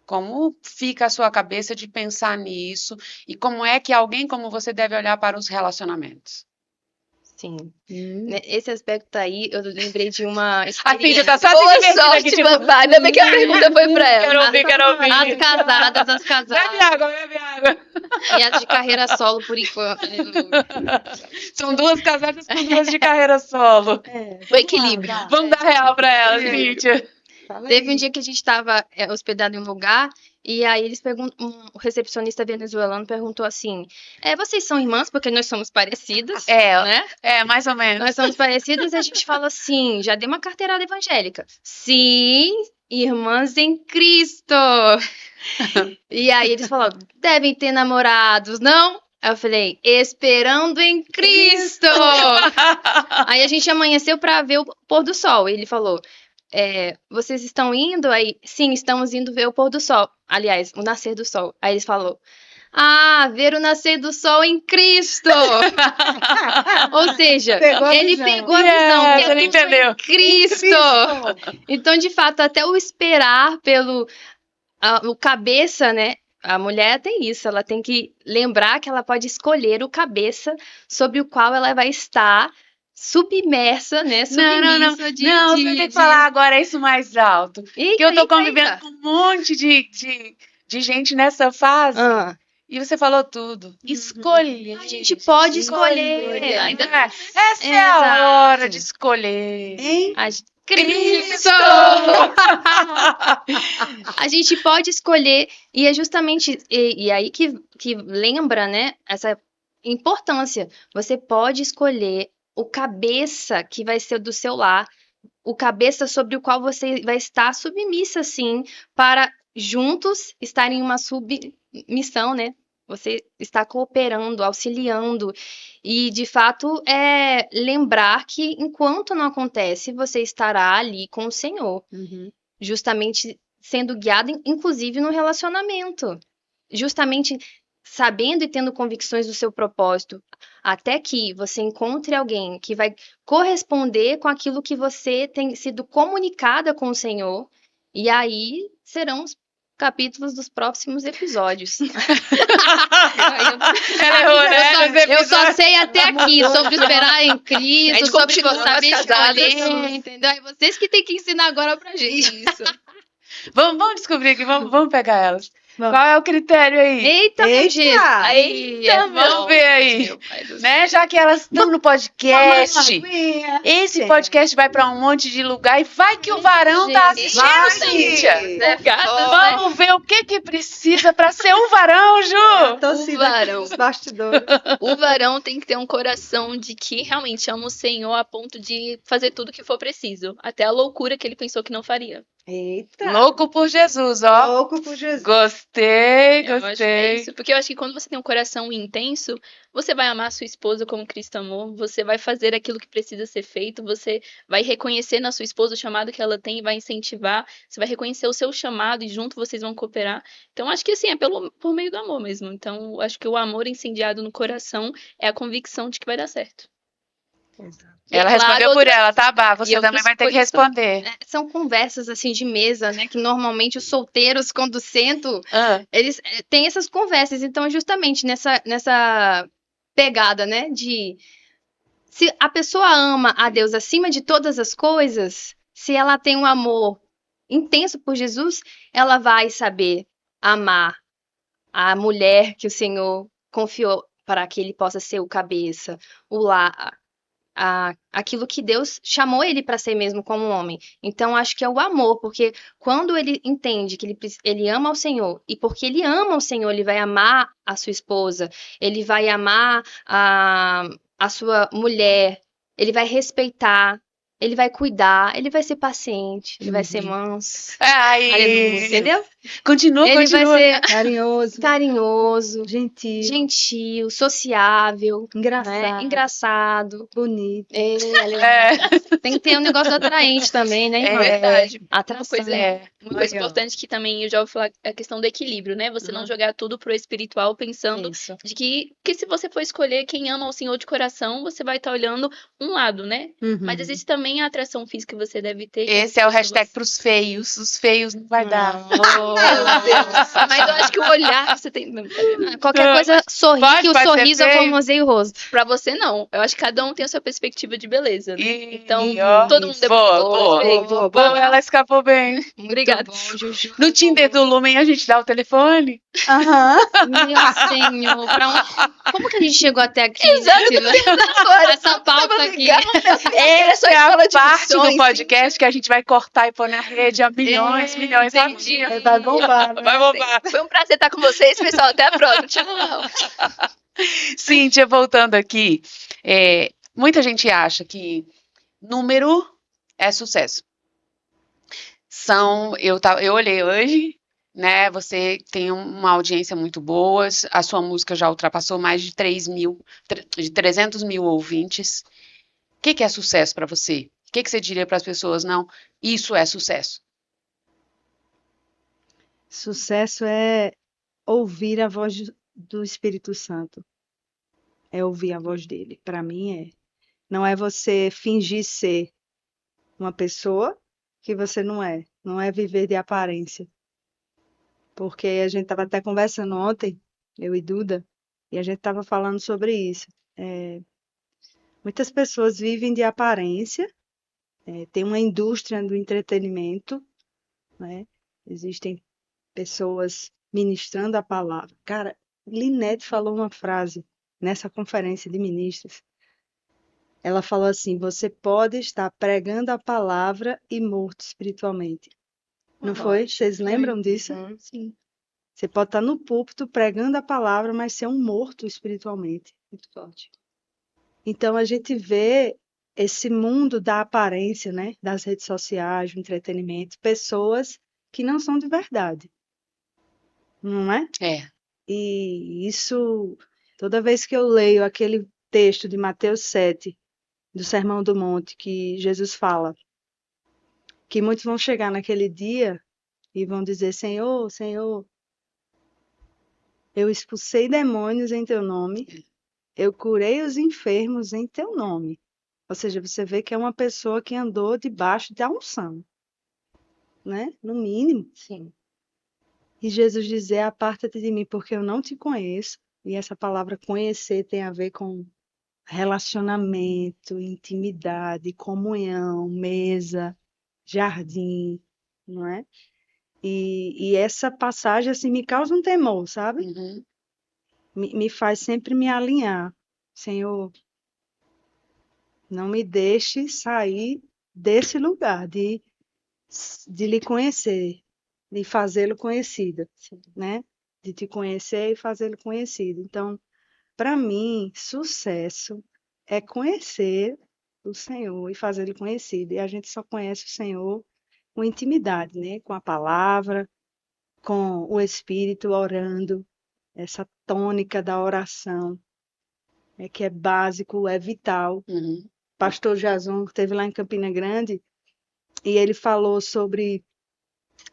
A: Como fica a sua cabeça de pensar nisso? E como é que alguém como você deve olhar para os relacionamentos?
C: Sim. Esse aspecto aí, eu lembrei de uma
A: A filha
C: experiência.
A: tá só se
D: Boa
A: divertindo aqui,
D: sorte,
A: tipo,
D: papai. Ainda bem que a pergunta foi pra ela.
A: quero ouvir, quero ouvir.
C: As casadas, as
A: Bebe
C: casadas.
A: água, bebe água.
C: E as de carreira solo, por enquanto.
A: São duas casadas com duas de carreira solo.
D: O equilíbrio.
A: Vamos dar real para elas, Cíntia.
C: Teve um dia que a gente estava hospedado em um lugar e aí eles o recepcionista venezuelano perguntou assim: vocês são irmãs porque nós somos parecidas, né?
A: Mais ou menos.
C: Nós somos parecidas e a gente fala assim, já dei uma carteirada evangélica. Sim, irmãs em Cristo. E aí eles falaram, devem ter namorados, não? Aí eu falei, esperando em Cristo. Aí a gente amanheceu para ver o pôr do sol. E ele falou, vocês estão indo? Aí, sim, estamos indo ver o pôr do sol. Aliás, o nascer do sol. Aí eles falou, ver o nascer do sol em Cristo. Ou seja, ele pegou a visão que
A: você não entendeu.
C: Cristo. Então, de fato, até o esperar pelo o cabeça, né? A mulher tem isso, ela tem que lembrar que ela pode escolher o cabeça sobre o qual ela vai estar submersa, né?
A: Não, você tem que falar agora isso mais alto. Porque eu tô convivendo com um monte de gente nessa fase. E você falou tudo. Escolher.
C: A gente pode escolher.
A: Ainda essa é a hora de escolher.
B: Hein?
A: Cristo!
C: A gente pode escolher, e é justamente e aí que lembra, né, essa importância. Você pode escolher o cabeça que vai ser do seu lar, o cabeça sobre o qual você vai estar submissa, sim, para juntos estarem em uma submissão, né? Você está cooperando, auxiliando. E, de fato, lembrar que enquanto não acontece, você estará ali com o Senhor. Justamente sendo guiado, inclusive, no relacionamento. Justamente sabendo e tendo convicções do seu propósito. Até que você encontre alguém que vai corresponder com aquilo que você tem sido comunicada com o Senhor. E aí serão os capítulos dos próximos episódios. Eu só sei até aqui sobre esperar em Cristo, sobre saber escolher, entendeu? É vocês que têm que ensinar agora pra gente isso.
A: Vamos descobrir aqui, vamos pegar elas. Qual é o critério aí?
C: Eita, meu Jesus!
A: Vamos ver aí. Né? Já que elas estão no podcast, esse podcast vai para um monte de lugar e vai que o varão tá assistindo, Cíntia. Vamos ver o que precisa para ser um varão, Ju.
D: O varão.
B: Os bastidores.
D: O varão tem que ter um coração de que realmente ama o Senhor a ponto de fazer tudo que for preciso. Até a loucura que ele pensou que não faria.
B: Eita.
A: Louco por Jesus, ó.
B: Louco por Jesus.
A: Gostei.
D: Eu acho que é isso. Porque eu acho que quando você tem um coração intenso, você vai amar sua esposa como Cristo amou, você vai fazer aquilo que precisa ser feito, você vai reconhecer na sua esposa o chamado que ela tem e vai incentivar, você vai reconhecer o seu chamado e junto vocês vão cooperar. Então, acho que assim, é por meio do amor mesmo. Então, acho que o amor incendiado no coração é a convicção de que vai dar certo.
B: Exato.
A: Ela respondeu por ela, tá, Bá? Você também vai ter que responder.
C: São conversas assim de mesa, né? Que normalmente os solteiros, quando sentam, eles têm essas conversas. Então, justamente nessa pegada, né? De se a pessoa ama a Deus acima de todas as coisas, se ela tem um amor intenso por Jesus, ela vai saber amar a mulher que o Senhor confiou para que ele possa ser o cabeça, o lar, aquilo que Deus chamou ele para ser mesmo como homem. Então, acho que é o amor, porque quando ele entende que ele ama o Senhor, e porque ele ama o Senhor, ele vai amar a sua esposa, ele vai amar a sua mulher, ele vai respeitar, ele vai cuidar, ele vai ser paciente, ele vai ser manso. Aleluia,
A: Ai,
C: entendeu?
A: continua,
C: Ele vai
A: continua.
C: ser
B: Carinhoso,
C: carinhoso,
B: gentil,
C: gentil, sociável, né?
B: engraçado,
C: Engraçado.
B: bonito.
C: Aleluia.
A: É,
C: Tem que ter um negócio atraente também, né, irmã?
D: Verdade.
C: Atração.
D: Uma coisa
B: Aí, ó.
D: importante que também eu já ouvi falar é a questão do equilíbrio, né? Você não
C: Uhum.
D: jogar tudo pro espiritual pensando
C: Isso.
D: de que se você for escolher quem ama o Senhor de coração, você vai estar olhando um lado, né? Mas
B: Uhum.
D: existe também a atração física que você deve ter.
A: esse é o hashtag pros feios. Os feios não vai dar.
C: Não.
D: Mas eu acho que o olhar você tem. Não, brincadeira.
C: Qualquer coisa, sorrir,
A: Pode,
C: que o
A: pode ser
C: sorriso
A: feio.
C: formoseia o rosto.
D: Pra você, não. Eu acho que cada um tem a sua perspectiva de beleza, né? Então,
A: ó,
D: todo mundo é
A: boa,
D: bonito,
A: boa,
D: perfeito.
B: boa,
A: Boa, ela escapou bem.
C: Muito
D: Obrigada.
C: bom, Juju.
A: No Tinder do Lumen a gente dá o telefone.
B: Aham.
C: Meu Senhor, como que a gente chegou até aqui?
D: Exato,
C: Silvia? Essa pauta aqui.
A: Essa é a
D: escola de
A: parte do
D: missões,
A: podcast que a gente vai cortar e pôr na rede a milhões,
C: É,
A: milhões.
C: entendi.
A: rapidinho.
B: Vai bombar, né?
A: Vai bombar.
D: Foi um prazer estar com vocês, pessoal. Até a próxima. Tchau.
A: Cíntia, voltando aqui, muita gente acha que número é sucesso. Eu olhei hoje, né? Você tem uma audiência muito boa, a sua música já ultrapassou mais de 300 mil ouvintes. O que é sucesso para você? O que você diria para as pessoas? Não, isso é sucesso.
B: Sucesso é ouvir a voz do Espírito Santo. É ouvir a voz dele. Para mim é. Não é você fingir ser uma pessoa que você não é. Não é viver de aparência. Porque a gente estava até conversando ontem, eu e Duda, e a gente estava falando sobre isso. Muitas pessoas vivem de aparência, tem uma indústria do entretenimento, né? Existem pessoas ministrando a palavra. Cara, Linete falou uma frase nessa conferência de ministros. Ela falou assim: você pode estar pregando a palavra e morto espiritualmente. Não foi? Vocês lembram disso?
D: Sim.
B: Você pode estar no púlpito pregando a palavra, mas ser um morto espiritualmente.
D: Muito forte.
B: Então a gente vê esse mundo da aparência, né? Das redes sociais, do entretenimento, pessoas que não são de verdade. Não é?
A: É.
B: E isso, toda vez que eu leio aquele texto de Mateus 7, do Sermão do Monte, que Jesus fala que muitos vão chegar naquele dia e vão dizer: Senhor, Senhor, eu expulsei demônios em teu nome, eu curei os enfermos em teu nome. Ou seja, você vê que é uma pessoa que andou debaixo da unção, né? No mínimo.
C: Sim.
B: E Jesus dizer: aparta-te de mim, porque eu não te conheço. E essa palavra conhecer tem a ver com relacionamento, intimidade, comunhão, mesa, jardim, não é? E essa passagem assim me causa um temor, sabe?
A: Uhum.
B: Me faz sempre me alinhar. Senhor, não me deixe sair desse lugar de lhe conhecer, de fazê-lo conhecido, né? De te conhecer e fazê-lo conhecido. Então, para mim, sucesso é conhecer o Senhor e fazê-lo conhecido. E a gente só conhece o Senhor com intimidade, né? Com a palavra, com o Espírito orando, essa tônica da oração, que é básico, é vital.
A: Uhum.
B: Pastor Jason esteve lá em Campina Grande e ele falou sobre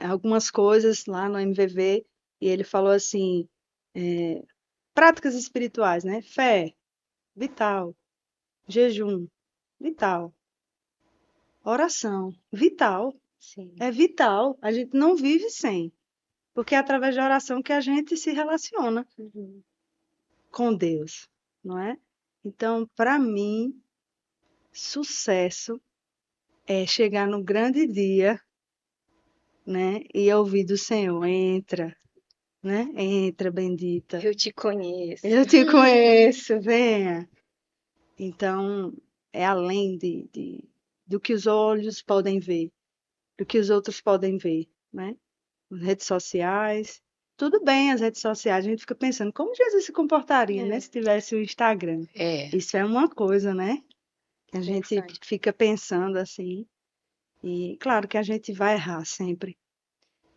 B: algumas coisas lá no MVV e ele falou assim, práticas espirituais, né? Fé, vital. Jejum, vital. Oração, vital.
C: Sim.
B: É vital. A gente não vive sem. Porque é através da oração que a gente se relaciona com Deus, não é? Então, para mim, sucesso é chegar no grande dia, né? E ouvir do Senhor, entra, né? Entra, bendita.
C: Eu te conheço.
B: Eu te conheço, venha. Então, é além do que os olhos podem ver, do que os outros podem ver, né? As redes sociais. Tudo bem, as redes sociais, a gente fica pensando como Jesus se comportaria, né, se tivesse o Instagram.
A: É.
B: Isso é uma coisa, né? Que a gente
C: Interessante.
B: fica pensando assim. E claro que a gente vai errar sempre,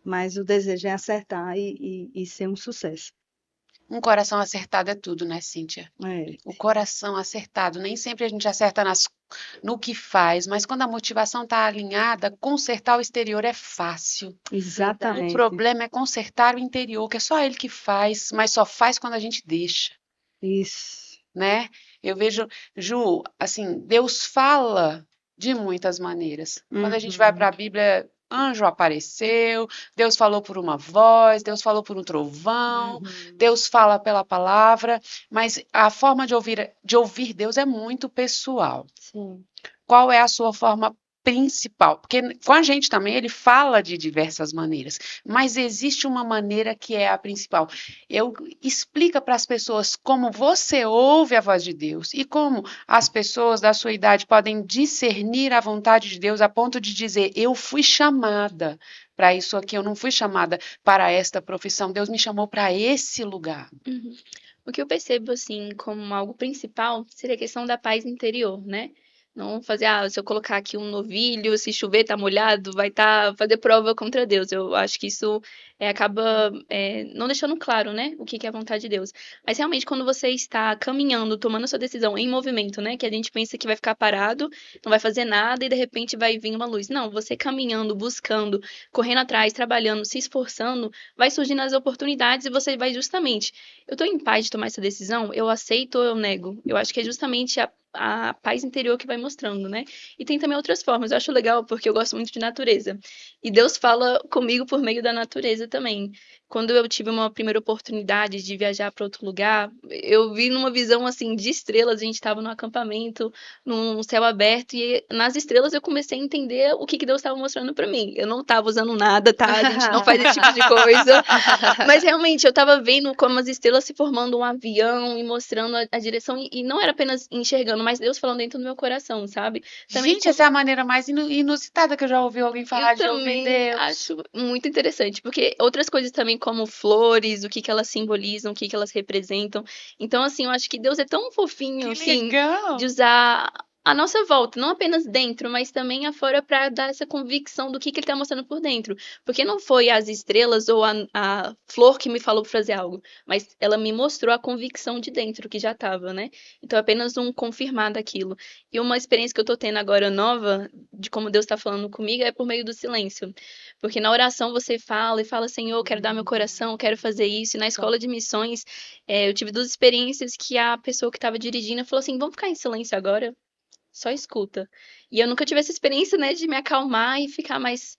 B: mas o desejo é acertar e ser um sucesso.
A: Um coração acertado é tudo, né, Cíntia?
B: É,
A: O coração acertado. Nem sempre a gente acerta no que faz, mas quando a motivação está alinhada, consertar o exterior é fácil. O
B: exatamente.
A: problema é consertar o interior, que é só ele que faz, mas só faz quando a gente deixa,
B: Isso.
A: né? Eu vejo, Ju, assim, Deus fala de muitas maneiras. Quando a gente vai para a Bíblia, anjo apareceu, Deus falou por uma voz, Deus falou por um trovão, Deus fala pela palavra, mas a forma de ouvir Deus é muito pessoal.
C: Sim.
A: Qual é a sua forma principal? Porque com a gente também ele fala de diversas maneiras, mas existe uma maneira que é a principal. Explica para as pessoas como você ouve a voz de Deus e como as pessoas da sua idade podem discernir a vontade de Deus a ponto de dizer: eu fui chamada para isso aqui, eu não fui chamada para esta profissão, Deus me chamou para esse lugar.
D: Uhum. O que eu percebo, assim, como algo principal seria a questão da paz interior, né? Não fazer, se eu colocar aqui um novilho, se chover, tá molhado, vai fazer prova contra Deus. Eu acho que isso acaba não deixando claro, né, o que é a vontade de Deus. Mas realmente, quando você está caminhando, tomando a sua decisão em movimento, né, que a gente pensa que vai ficar parado, não vai fazer nada e de repente vai vir uma luz. Não, você caminhando, buscando, correndo atrás, trabalhando, se esforçando, vai surgindo as oportunidades e você vai justamente. Eu tô em paz de tomar essa decisão, eu aceito ou eu nego? Eu acho que é justamente a paz interior que vai mostrando, né? E tem também outras formas. Eu acho legal porque eu gosto muito de natureza. E Deus fala comigo por meio da natureza também. Quando eu tive uma primeira oportunidade de viajar para outro lugar, eu vi numa visão assim de estrelas. A gente estava num acampamento, num céu aberto, e nas estrelas eu comecei a entender o que Deus estava mostrando para mim. Eu não estava usando nada, tá? A gente não faz esse tipo de coisa. Mas realmente eu tava vendo como as estrelas se formando um avião e mostrando a direção, e não era apenas enxergando, mas Deus falando dentro do meu coração, sabe? Também
A: Gente, essa é a maneira mais inusitada que eu já ouvi alguém falar
D: eu
A: de ouvir
D: também
A: Deus.
D: acho muito interessante, porque outras coisas também, como flores, o que elas simbolizam, o que elas representam. Então, assim, eu acho que Deus é tão fofinho,
A: Que
D: assim,
A: legal!
D: de usar a nossa volta, não apenas dentro, mas também afora para dar essa convicção do que ele tá mostrando por dentro. Porque não foi as estrelas ou a flor que me falou pra fazer algo, mas ela me mostrou a convicção de dentro que já tava, né? Então, é apenas um confirmar daquilo. E uma experiência que eu tô tendo agora nova, de como Deus tá falando comigo, é por meio do silêncio. Porque na oração você fala e fala, Senhor, eu quero dar meu coração, eu quero fazer isso. E na escola de missões, eu tive duas experiências que a pessoa que estava dirigindo falou assim: vamos ficar em silêncio agora? Só escuta. E eu nunca tive essa experiência, né, de me acalmar e ficar mais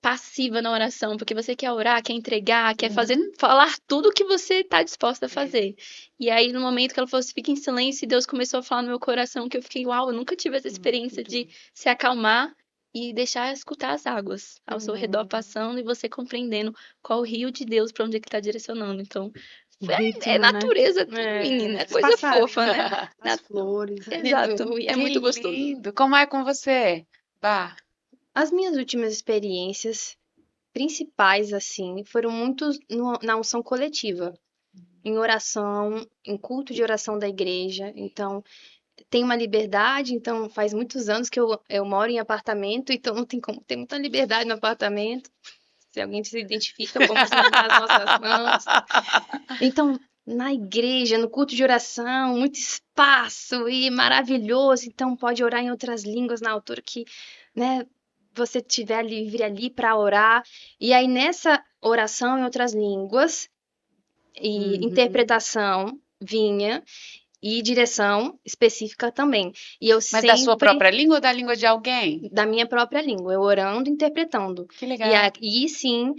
D: passiva na oração, porque você quer orar, quer entregar, quer falar tudo que você está disposta a fazer. E aí, no momento que ela falou assim, fica em silêncio, e Deus começou a falar no meu coração, que eu fiquei, uau, eu nunca tive essa experiência de se acalmar e deixar escutar as águas ao seu redor passando e você compreendendo qual o rio de Deus para onde é que está direcionando. Então,
B: O
D: é
B: ritmo, né?
D: natureza, menina, é
B: Os
D: coisa
B: passarinhos,
D: fofa, né?
B: as flores, né?
D: Exato, e é
A: Que
D: muito gostoso.
A: lindo! Como é com você? Bah.
C: As minhas últimas experiências principais, assim, foram muito na unção coletiva, em oração, em culto de oração da igreja. Então, tem uma liberdade, então faz muitos anos que eu moro em apartamento, então não tem como ter muita liberdade no apartamento. Se alguém se identifica, vamos levantar as nossas mãos. Então, na igreja, no culto de oração, muito espaço e maravilhoso. Então, pode orar em outras línguas na altura que, né, você tiver livre ali para orar. E aí, nessa oração em outras línguas e interpretação vinha e direção específica também. E eu
A: Mas da sua
C: sempre
A: própria língua ou da língua de alguém?
C: da minha própria língua, eu orando, interpretando.
A: Que legal.
C: E aí sim,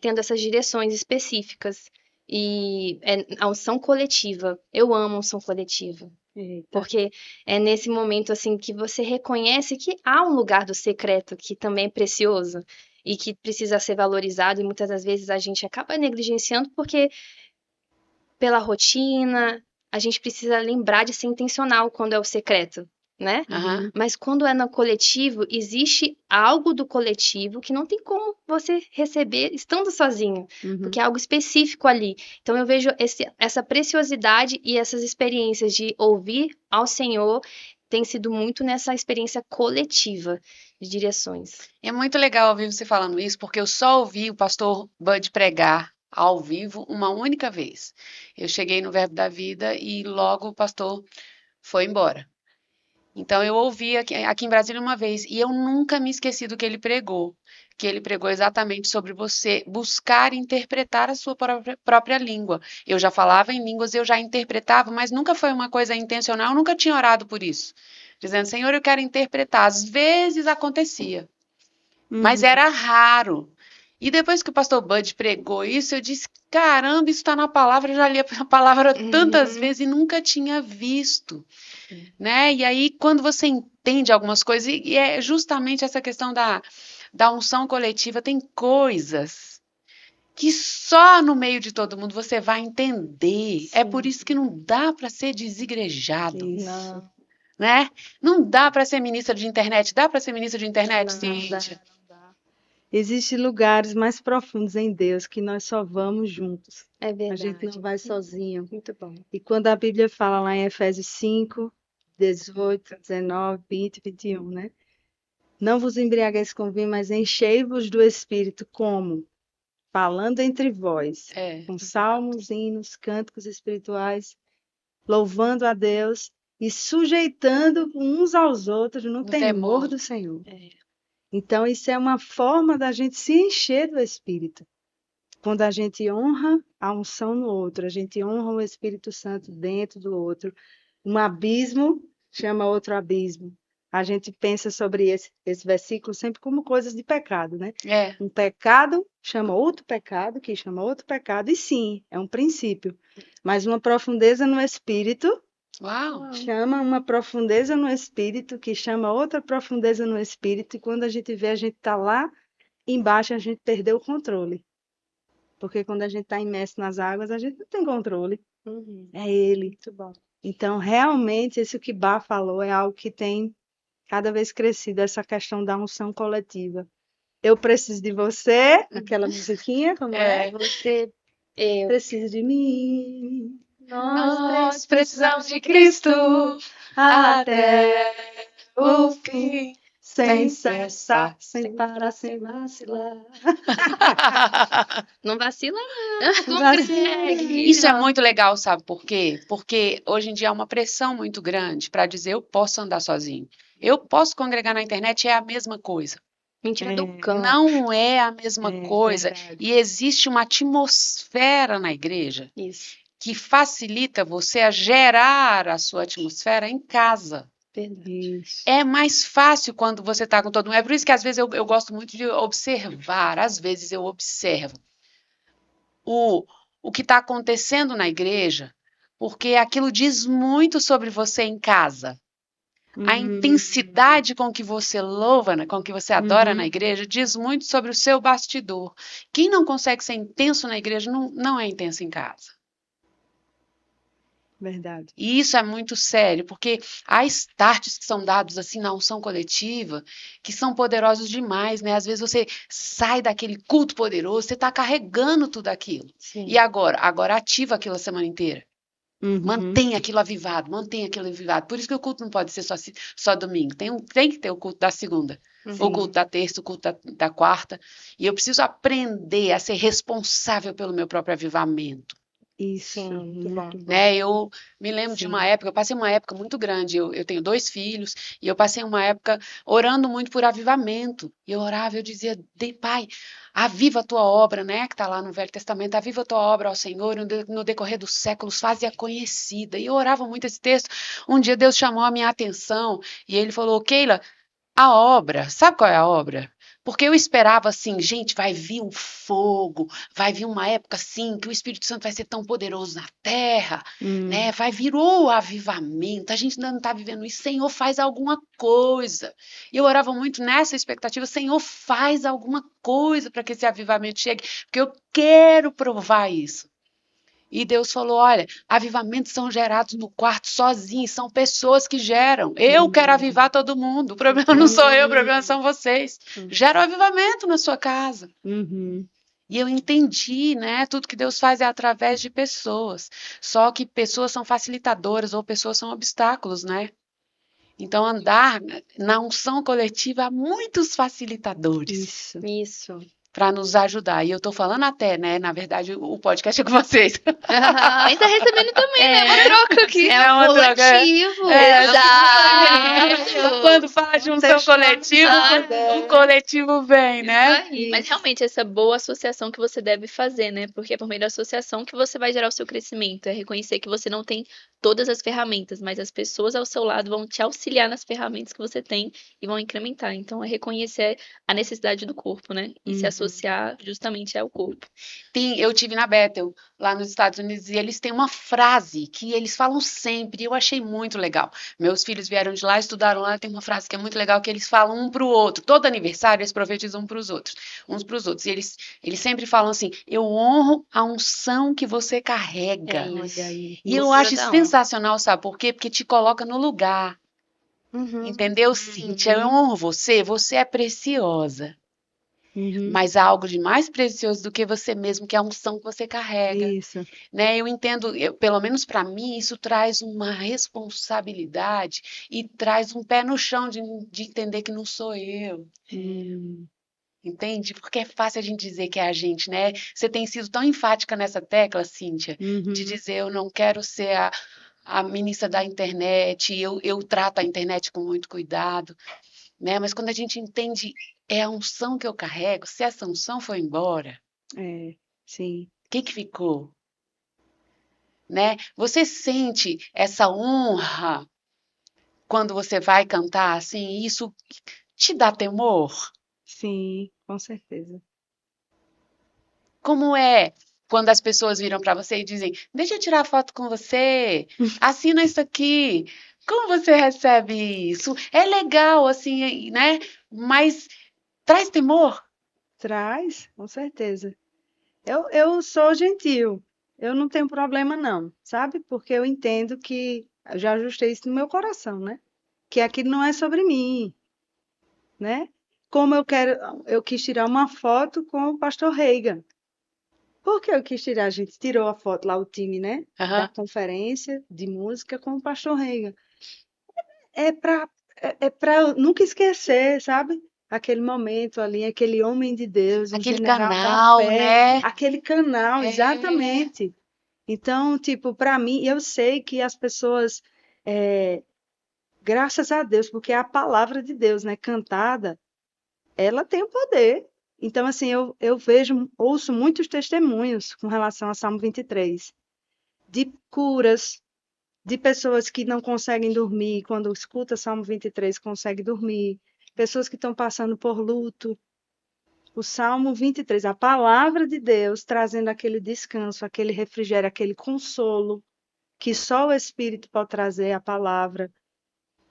C: tendo essas direções específicas. E a unção coletiva. Eu amo a unção coletiva.
B: Eita.
C: Porque é nesse momento assim que você reconhece que há um lugar do secreto que também é precioso e que precisa ser valorizado, e muitas das vezes a gente acaba negligenciando porque pela rotina, a gente precisa lembrar de ser intencional quando é o secreto. né?
A: Aham.
C: Mas quando é no coletivo, existe algo do coletivo que não tem como você receber estando sozinho,
B: Uhum.
C: porque é algo específico ali. Então eu vejo essa preciosidade e essas experiências de ouvir ao Senhor tem sido muito nessa experiência coletiva de direções.
A: É muito legal ouvir você falando isso, porque eu só ouvi o pastor Bud pregar ao vivo uma única vez. Eu cheguei no Verbo da Vida e logo o pastor foi embora. Então eu ouvi aqui em Brasília uma vez e eu nunca me esqueci do que ele pregou exatamente sobre você buscar interpretar a sua própria língua. Eu já falava em línguas, eu já interpretava, mas nunca foi uma coisa intencional, eu nunca tinha orado por isso. Dizendo, Senhor, eu quero interpretar. Às vezes acontecia, mas
B: Uhum.
A: era raro. E depois que o pastor Bud pregou isso, eu disse: caramba, isso está na palavra, eu já li a palavra tantas vezes e nunca tinha visto, né? E aí, quando você entende algumas coisas, e é justamente essa questão da unção coletiva, tem coisas que só no meio de todo mundo você vai entender. É por
C: Sim.
A: isso que não dá para ser desigrejado,
B: Isso.
C: Não.
A: né? Não dá para ser ministra de internet. Dá para ser ministra de internet,
C: Não,
A: Cíntia?
B: Existem lugares mais profundos em Deus que nós só vamos juntos.
C: é
B: A
C: verdade.
B: gente não vai sozinho.
C: Muito bom.
B: E quando a Bíblia fala lá em Efésios 5, 18, 19, 20, 21, né? Não vos embriagueis com vinho, mas enchei-vos do Espírito, como? Falando entre vós,
A: É.
B: com salmos, hinos, cânticos espirituais, louvando a Deus e sujeitando uns aos outros no
A: No
B: temor
A: temor.
B: do Senhor.
C: É.
B: Então, isso é uma forma da gente se encher do Espírito. Quando a gente honra a unção no outro, a gente honra o Espírito Santo dentro do outro. Um abismo chama outro abismo. A gente pensa sobre esse versículo sempre como coisas de pecado, né?
A: É.
B: Um pecado chama outro pecado, que chama outro pecado, e sim, é um princípio. Mas uma profundeza no Espírito
A: Uau.
B: chama uma profundeza no Espírito, que chama outra profundeza no Espírito, e quando a gente vê, a gente está lá embaixo, a gente perdeu o controle. Porque quando a gente está imerso nas águas, a gente não tem controle.
C: Uhum.
B: É Ele.
C: Muito bom.
B: Então, realmente, isso que Bá falou é algo que tem cada vez crescido, essa questão da unção coletiva. Eu preciso de você, aquela musiquinha, como é?
C: Você, eu,
B: Preciso de mim.
A: Nós precisamos de Cristo até o fim.
B: sem
A: sem
B: cessar,
A: cessar.
B: sem parar, sem vacilar.
C: não vacila, não.
B: Consegue.
A: Isso é muito legal, sabe por quê? Porque hoje em dia há uma pressão muito grande para dizer eu posso andar sozinho. Eu posso congregar na internet, é a mesma coisa.
C: Mentira do
B: É.
C: cão.
A: Não é a mesma
B: É
A: coisa.
B: verdade.
A: E existe uma atmosfera na igreja
C: Isso.
A: que facilita você a gerar a sua atmosfera em casa.
C: Verdade.
B: Isso.
A: É mais fácil quando você está com todo mundo. É por isso que às vezes eu gosto muito de observar. Às vezes eu observo o que está acontecendo na igreja, porque aquilo diz muito sobre você em casa. A intensidade com que você louva, né, com que você adora na igreja, diz muito sobre o seu bastidor. Quem não consegue ser intenso na igreja não é intenso em casa.
B: Verdade.
A: E isso é muito sério, porque há starts que são dados assim na unção coletiva, que são poderosos demais, né? Às vezes você sai daquele culto poderoso, você está carregando tudo aquilo.
C: Sim.
A: E agora ativa aquilo a semana inteira.
B: Uhum.
A: Mantém aquilo avivado, mantém aquilo avivado. Por isso que o culto não pode ser só domingo. Tem que ter o culto da segunda, o culto da terça, o culto da quarta. E eu preciso aprender a ser responsável pelo meu próprio avivamento.
B: Isso.
C: Sim, muito
B: Muito
C: bom.
B: bom.
A: Né? Eu me lembro de
B: Sim.
A: uma época, eu passei uma época muito grande. Eu tenho 2 filhos, e eu passei uma época orando muito por avivamento. E eu orava, eu dizia, Pai, aviva a tua obra, né? Que está lá no Velho Testamento, aviva a tua obra ao Senhor, no decorrer dos séculos, faze-a conhecida. E eu orava muito esse texto. Um dia Deus chamou a minha atenção e ele falou, Keila, a obra, sabe qual é a obra? Porque eu esperava assim, gente, vai vir um fogo, vai vir uma época assim que o Espírito Santo vai ser tão poderoso na terra, né? Vai vir o avivamento. A gente ainda não está vivendo isso. Senhor, faz alguma coisa. E eu orava muito nessa expectativa, Senhor, faz alguma coisa para que esse avivamento chegue, porque eu quero provar isso. E Deus falou: olha, avivamentos são gerados no quarto sozinhos, são pessoas que geram. Eu quero avivar todo mundo. O problema não sou eu, o problema são vocês. Gera o avivamento na sua casa.
B: Uhum.
A: E eu entendi, né? Tudo que Deus faz é através de pessoas. Só que pessoas são facilitadoras ou pessoas são obstáculos, né? Então, andar na unção coletiva há muitos facilitadores
B: Isso.
A: para nos ajudar. E eu tô falando até, né? Na verdade, o podcast é com vocês.
D: Mas tá recebendo também, né? Uma troca aqui.
A: É uma troca, é.
C: coletivo.
D: Exato.
A: Quando fala de unção coletiva, o coletivo vem, né?
C: Isso aí.
D: Mas realmente, essa boa associação que você deve fazer, né? Porque é por meio da associação que você vai gerar o seu crescimento. É reconhecer que você não tem todas as ferramentas, mas as pessoas ao seu lado vão te auxiliar nas ferramentas que você tem e vão incrementar. Então, é reconhecer a necessidade do corpo, né? E se associar justamente ao corpo.
A: Eu tive na Bethel, lá nos Estados Unidos, e eles têm uma frase que eles falam sempre, e eu achei muito legal. Meus filhos vieram de lá, estudaram lá, tem uma frase que é muito legal, que eles falam um para o outro. Todo aniversário, eles profetizam uns para os outros. E eles sempre falam assim: eu honro a unção que você carrega.
C: É isso.
B: Olha aí.
A: E eu
D: Isso
A: acho
D: dá
A: isso
D: honra.
A: sensacional, sabe por quê? Porque te coloca no lugar. Entendeu, Cíntia? Eu honro você, você é preciosa.
B: Uhum.
A: Mas há algo de mais precioso do que você mesmo, que é a unção que você carrega.
B: Isso.
A: Né? Eu entendo, pelo menos para mim, isso traz uma responsabilidade e traz um pé no chão de entender que não sou eu. Entende? Porque é fácil a gente dizer que é a gente, né? Você tem sido tão enfática nessa tecla, Cíntia, de dizer eu não quero ser a ministra da internet, eu trato a internet com muito cuidado, né? Mas quando a gente entende, é a unção que eu carrego, se essa unção foi embora,
B: É, sim.
A: o que ficou? Né? Você sente essa honra quando você vai cantar assim? Isso te dá temor?
B: Sim, com certeza.
A: Como é quando as pessoas viram para você e dizem: deixa eu tirar foto com você, assina isso aqui. Como você recebe isso? É legal, assim, né? Mas traz temor?
B: Traz, com certeza. Eu sou gentil. Eu não tenho problema, não, sabe? Porque eu entendo que eu já ajustei isso no meu coração, né? Que aquilo não é sobre mim, né? Como eu quis tirar uma foto com o pastor Reagan. Por que eu quis tirar? A gente tirou a foto lá, o time, né? Da
A: Aham.
B: conferência de música com o pastor Reagan. É para eu nunca esquecer, sabe? Aquele momento ali, aquele homem de Deus, um
A: Aquele
B: general da
A: canal,
B: fé,
A: né?
B: aquele canal,
A: É.
B: exatamente. Então, tipo, para mim, eu sei que as pessoas, graças a Deus, porque a palavra de Deus, né, cantada, ela tem o poder. Então, assim, eu ouço muitos testemunhos com relação a Salmo 23, de curas, de pessoas que não conseguem dormir, quando escuta Salmo 23, consegue dormir, pessoas que estão passando por luto. O Salmo 23, a palavra de Deus trazendo aquele descanso, aquele refrigério, aquele consolo que só o Espírito pode trazer, a palavra.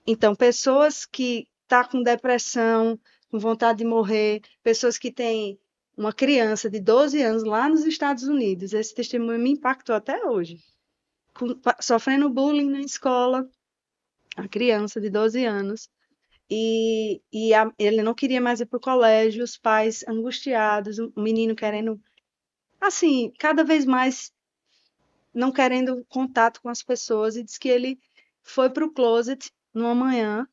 B: Então, pessoas que estão com depressão, com vontade de morrer, pessoas que têm uma criança de 12 anos lá nos Estados Unidos, esse testemunho me impactou até hoje, sofrendo bullying na escola, a criança de 12 anos, e ele não queria mais ir para o colégio, os pais angustiados, o menino querendo, assim, cada vez mais não querendo contato com as pessoas, e diz que ele foi para o closet numa manhã,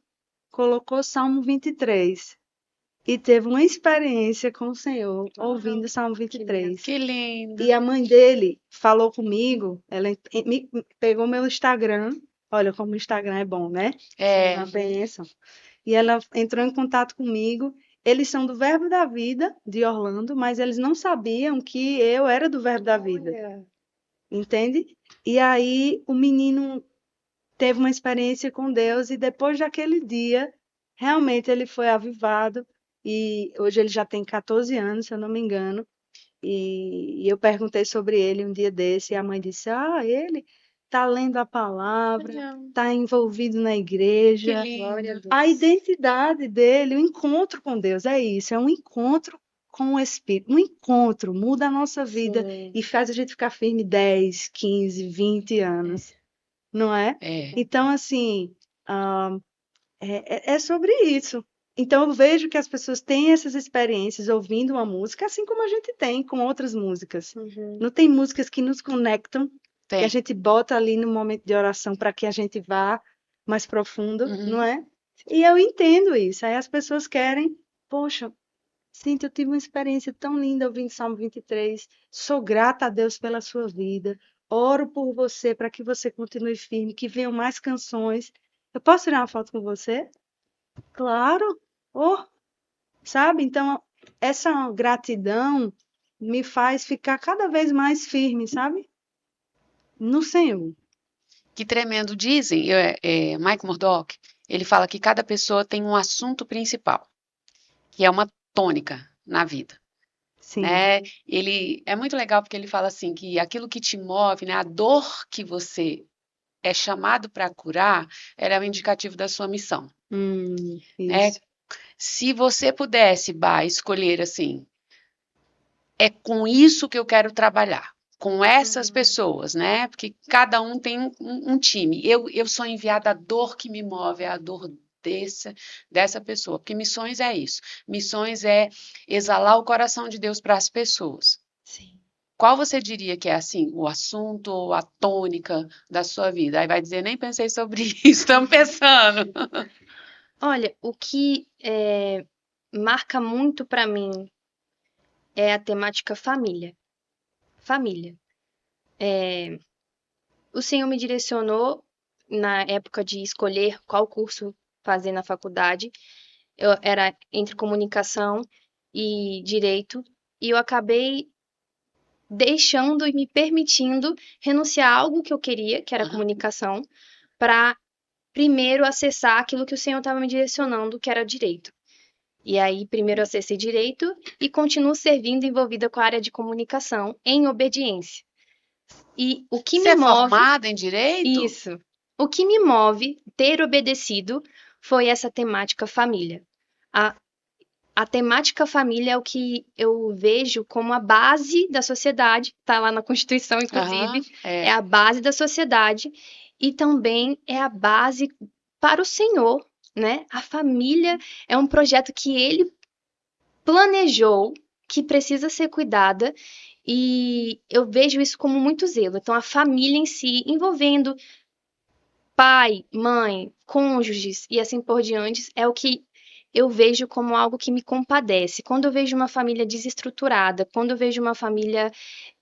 B: colocou Salmo 23 e teve uma experiência com o Senhor, ouvindo Salmo 23.
A: Que lindo.
B: E a mãe dele falou comigo, ela pegou meu Instagram, olha como o Instagram é bom, né?
A: É.
B: Uma bênção. E ela entrou em contato comigo. Eles são do Verbo da Vida, de Orlando, mas eles não sabiam que eu era do Verbo da Vida. Entende? E aí o menino teve uma experiência com Deus e depois daquele dia, realmente ele foi avivado e hoje ele já tem 14 anos, se eu não me engano. E eu perguntei sobre ele um dia desse e a mãe disse: "Ah, ele está lendo a palavra, está envolvido na
A: Que
B: igreja".
A: lindo.
B: A identidade dele, o encontro com Deus, é isso, é um encontro com o Espírito. Um encontro muda a nossa vida
C: Sim.
B: e faz a gente ficar firme 10, 15, 20 anos, não é?
A: É.
B: Então, assim, ah, é sobre isso. Então, eu vejo que as pessoas têm essas experiências ouvindo uma música, assim como a gente tem com outras músicas.
C: Uhum.
B: Não tem músicas que nos conectam, que a
A: Tem.
B: gente bota ali no momento de oração para que a gente vá mais profundo,
A: Uhum.
B: não é? E eu entendo isso. Aí as pessoas querem, poxa, Cíntia, eu tive uma experiência tão linda ouvindo Salmo 23. Sou grata a Deus pela sua vida. Oro por você para que você continue firme, que venham mais canções. Eu posso tirar uma foto com você? Claro. Oh, sabe? Então, essa gratidão me faz ficar cada vez mais firme, sabe? No Senhor.
A: Que tremendo. Dizem, Mike Murdock, ele fala que cada pessoa tem um assunto principal, que é uma tônica na vida,
B: Sim.
A: né? Ele é muito legal porque ele fala assim que aquilo que te move, né, a dor que você é chamado para curar, ela é um indicativo da sua missão, né?
B: Isso.
A: Se você pudesse, escolher assim, é com isso que eu quero trabalhar, com essas pessoas, né? Porque cada um tem um time. Eu sou enviada, a dor que me move é a dor dessa pessoa, porque missões é isso. Missões é exalar o coração de Deus para as pessoas.
C: Sim.
A: Qual você diria que é assim, o assunto ou a tônica da sua vida? Aí vai dizer, nem pensei sobre isso, estamos pensando.
C: Olha, o que marca muito para mim é a temática família. Família. O Senhor me direcionou na época de escolher qual curso fazer na faculdade. Eu era entre comunicação e direito, e eu acabei deixando e me permitindo renunciar a algo que eu queria, que era
A: Aham.
C: comunicação, para primeiro acessar aquilo que o Senhor estava me direcionando, que era direito. E aí, primeiro acessei direito e continuo servindo envolvida com a área de comunicação em obediência. E o que
A: Você
C: me
A: é
C: move,
A: formada em direito?
C: isso, o que me move ter obedecido foi essa temática família. A, a temática família é o que eu vejo como a base da sociedade, tá lá na Constituição,
A: Aham,
C: inclusive, é a base da sociedade e também é a base para o Senhor, né? A família é um projeto que ele planejou, que precisa ser cuidada, e eu vejo isso como muito zelo. Então, a família em si, envolvendo pai, mãe, cônjuges e assim por diante, é o que eu vejo como algo que me compadece. Quando eu vejo uma família desestruturada, quando eu vejo uma família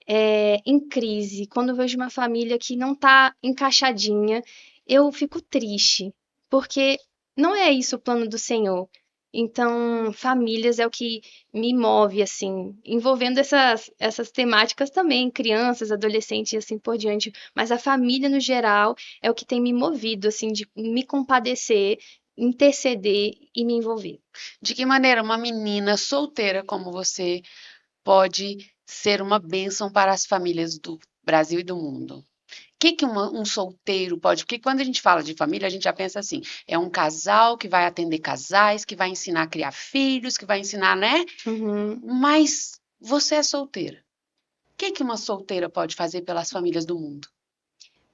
C: em crise, quando eu vejo uma família que não está encaixadinha, eu fico triste, porque não é isso o plano do Senhor. Então, famílias é o que me move, assim, envolvendo essas temáticas também, crianças, adolescentes e assim por diante. Mas a família, no geral, é o que tem me movido, assim, de me compadecer, interceder e me envolver.
A: De que maneira uma menina solteira como você pode ser uma bênção para as famílias do Brasil e do mundo? O que um solteiro pode? Porque quando a gente fala de família, a gente já pensa assim: é um casal que vai atender casais, que vai ensinar a criar filhos, que vai ensinar, né?
C: Uhum.
A: Mas você é solteira. O que uma solteira pode fazer pelas famílias do mundo?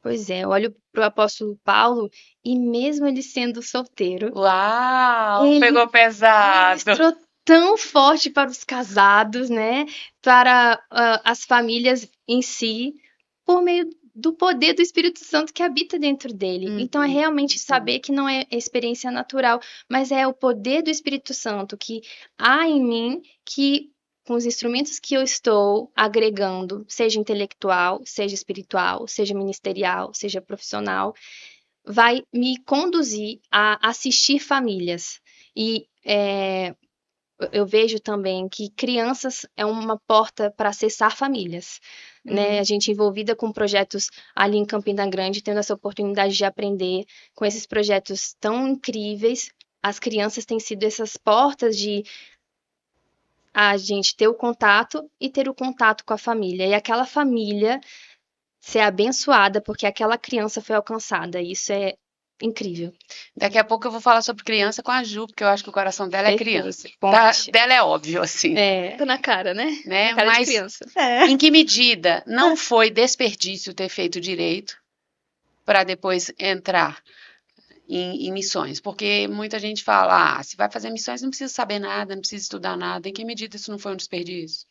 C: Pois é, eu olho para o apóstolo Paulo e mesmo ele sendo solteiro,
A: Uau,
C: ele
A: pegou pesado.
C: ministrou tão forte para os casados, né? Para as famílias em si, por meio do poder do Espírito Santo que habita dentro dele. Então é realmente saber que não é experiência natural, mas é o poder do Espírito Santo que há em mim, que com os instrumentos que eu estou agregando, seja intelectual, seja espiritual, seja ministerial, seja profissional, vai me conduzir a assistir famílias. E eu vejo também que crianças é uma porta para acessar famílias, né? A gente envolvida com projetos ali em Campina Grande, tendo essa oportunidade de aprender com esses projetos tão incríveis, as crianças têm sido essas portas de a gente ter o contato e ter o contato com a família, e aquela família ser abençoada porque aquela criança foi alcançada. Isso é incrível.
A: Daqui a pouco eu vou falar sobre criança com a Ju, porque eu acho que o coração dela é
C: Perfeito.
A: criança.
C: Conte.
A: Dela é óbvio, assim,
C: É,
D: Tá na cara, né?
A: né?
D: Na cara de
A: Mas
D: criança.
B: É.
A: em que medida não foi desperdício ter feito direito para depois entrar em missões? Porque muita gente fala, se vai fazer missões não precisa saber nada, não precisa estudar nada. Em que medida isso não foi um desperdício?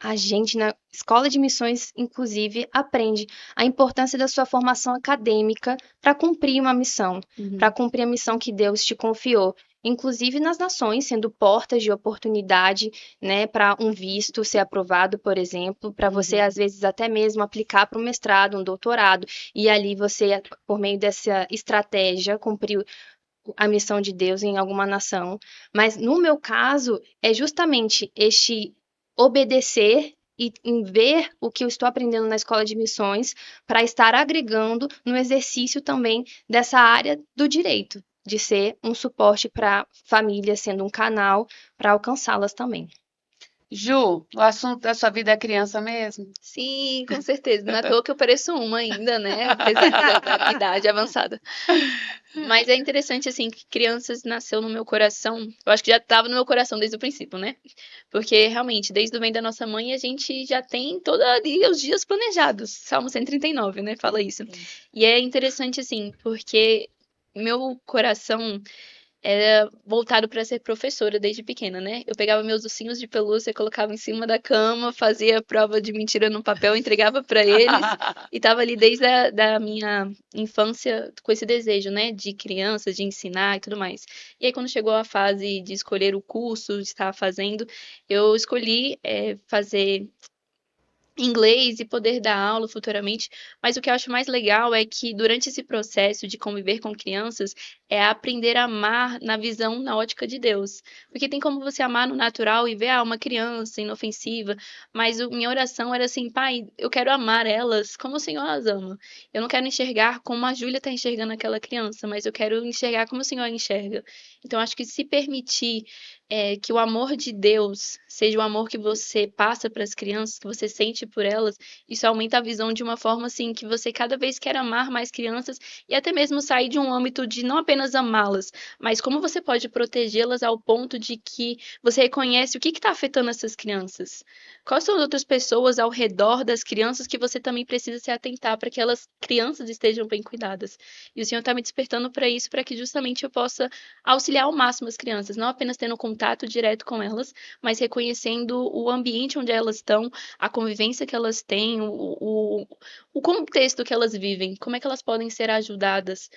C: a gente na escola de missões, inclusive, aprende a importância da sua formação acadêmica para cumprir uma missão, para
B: Uhum.
C: cumprir a missão que Deus te confiou. Inclusive nas nações, sendo portas de oportunidade, né, para um visto ser aprovado, por exemplo, para você,
B: Uhum.
C: às vezes, até mesmo aplicar para um mestrado, um doutorado, e ali você, por meio dessa estratégia, cumprir a missão de Deus em alguma nação. Mas no meu caso, é justamente este obedecer e em ver o que eu estou aprendendo na escola de missões para estar agregando no exercício também dessa área do direito, de ser um suporte para famílias, sendo um canal para alcançá-las também.
A: Ju, o assunto da sua vida é criança mesmo?
D: Sim, com certeza. Não é à toa que eu pareço uma ainda, né? Apesar da minha idade avançada. Mas é interessante, assim, que crianças nasceu no meu coração. Eu acho que já estava no meu coração desde o princípio, né? Porque realmente, desde o bem da nossa mãe, a gente já tem todos ali os dias planejados. Salmo 139, né? Fala isso. E é interessante, assim, porque meu coração era voltado para ser professora desde pequena, né? Eu pegava meus ursinhos de pelúcia, colocava em cima da cama, fazia prova de mentira no papel, entregava para eles e tava ali desde a da minha infância com esse desejo, né, de criança, de ensinar e tudo mais. E aí quando chegou a fase de escolher o curso, de estar fazendo, eu escolhi fazer inglês e poder dar aula futuramente, mas o que eu acho mais legal é que durante esse processo de conviver com crianças é aprender a amar na visão, na ótica de Deus. Porque tem como você amar no natural e ver uma criança inofensiva, mas minha oração era assim, pai, eu quero amar elas como o Senhor as ama. Eu não quero enxergar como a Júlia está enxergando aquela criança, mas eu quero enxergar como o Senhor enxerga. Então acho que se permitir que o amor de Deus seja o amor que você passa para as crianças, que você sente por elas, isso aumenta a visão de uma forma assim que você cada vez quer amar mais crianças e até mesmo sair de um âmbito de não apenas amá-las, mas como você pode protegê-las ao ponto de que você reconhece o que está afetando essas crianças. Quais são as outras pessoas ao redor das crianças que você também precisa se atentar para que elas crianças estejam bem cuidadas. E o Senhor está me despertando para isso, para que justamente eu possa auxiliar ao máximo as crianças, não apenas tendo contato direto com elas, mas reconhecendo o ambiente onde elas estão, a convivência que elas têm, o contexto que elas vivem, como é que elas podem ser ajudadas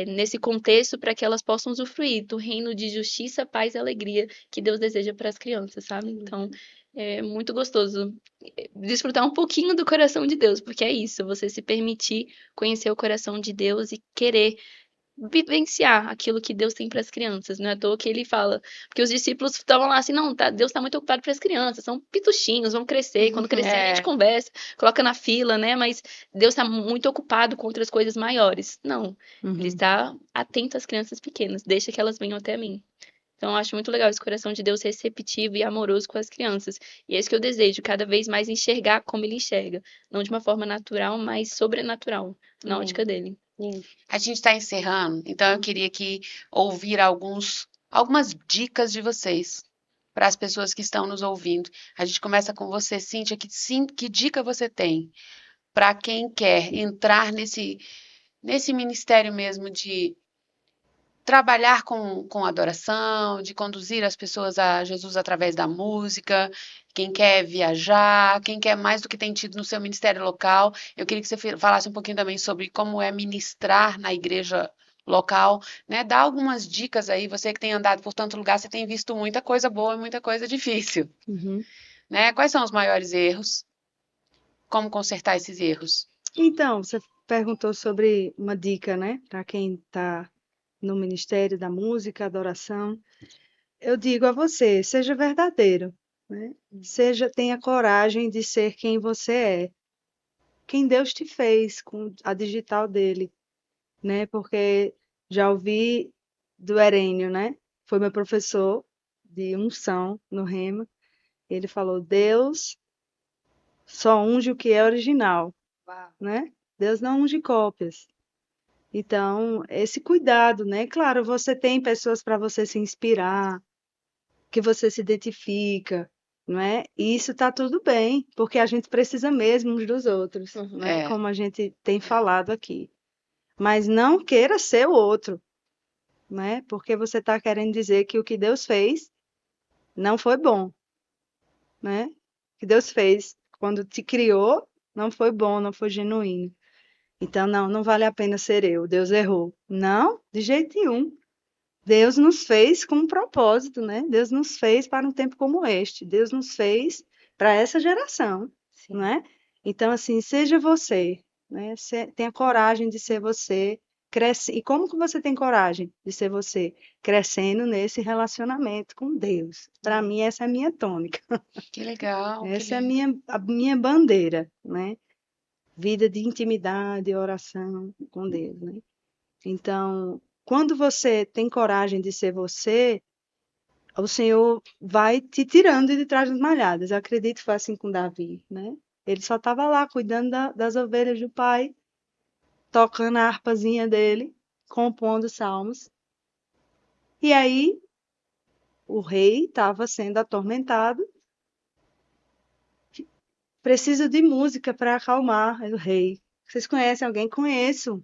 D: nesse contexto para que elas possam usufruir do reino de justiça, paz e alegria que Deus deseja para as crianças, sabe? Então, é muito gostoso desfrutar um pouquinho do coração de Deus, porque é isso, você se permitir conhecer o coração de Deus e querer vivenciar aquilo que Deus tem para as crianças, não é à toa que ele fala, porque os discípulos estavam lá assim, não, Deus está muito ocupado para as crianças, são pituchinhos, vão crescer, quando crescer a gente conversa, coloca na fila, né, mas Deus está muito ocupado com outras coisas maiores. Não, ele
B: Uhum.
D: está atento às crianças pequenas, deixa que elas venham até mim. Então, eu acho muito legal esse coração de Deus receptivo e amoroso com as crianças. E é isso que eu desejo, cada vez mais enxergar como ele enxerga. Não de uma forma natural, mas sobrenatural, na ótica dele.
A: A gente está encerrando, então eu queria ouvir algumas dicas de vocês para as pessoas que estão nos ouvindo. A gente começa com você, Cíntia. Que dica você tem para quem quer entrar nesse ministério mesmo de trabalhar com adoração, de conduzir as pessoas a Jesus através da música, quem quer viajar, quem quer mais do que tem tido no seu ministério local? Eu queria que você falasse um pouquinho também sobre como é ministrar na igreja local, né? Dá algumas dicas aí, você que tem andado por tanto lugar, você tem visto muita coisa boa e muita coisa difícil,
B: Uhum.
A: né? Quais são os maiores erros? Como consertar esses erros?
B: Então, você perguntou sobre uma dica, né, para quem está no Ministério da Música, Adoração. Eu digo a você, seja verdadeiro, né? Tenha coragem de ser quem você é, quem Deus te fez com a digital dele, né? Porque já ouvi do Herênio, né? Foi meu professor de unção no Rema. Ele falou: Deus só unge o que é original, né? Deus não unge cópias. Então, esse cuidado, né? Claro, você tem pessoas para você se inspirar, que você se identifica, não é? E isso tá tudo bem, porque a gente precisa mesmo uns dos outros,
C: Uhum.
B: né?
A: É,
B: Como a gente tem falado aqui. Mas não queira ser o outro, né? Porque você está querendo dizer que o que Deus fez não foi bom, né? O que Deus fez quando te criou não foi bom, não foi genuíno. Então, não vale a pena ser eu. Deus errou. Não, de jeito nenhum. Deus nos fez com um propósito, né? Deus nos fez para um tempo como este. Deus nos fez para essa geração, não
C: Sim.
B: é? Então, assim, seja você, né? Tenha coragem de ser você, cresce. E como que você tem coragem de ser você? Crescendo nesse relacionamento com Deus. Para mim, essa é a minha tônica.
A: que legal, que
B: Essa é
A: legal.
B: a minha bandeira, né? Vida de intimidade, oração com Deus, né? Então, quando você tem coragem de ser você, o Senhor vai te tirando de trás das malhadas. Eu acredito que foi assim com Davi, né? Ele só estava lá cuidando das ovelhas do pai, tocando a harpazinha dele, compondo salmos. E aí o rei estava sendo atormentado. Preciso de música para acalmar o rei. Vocês conhecem alguém? Conheço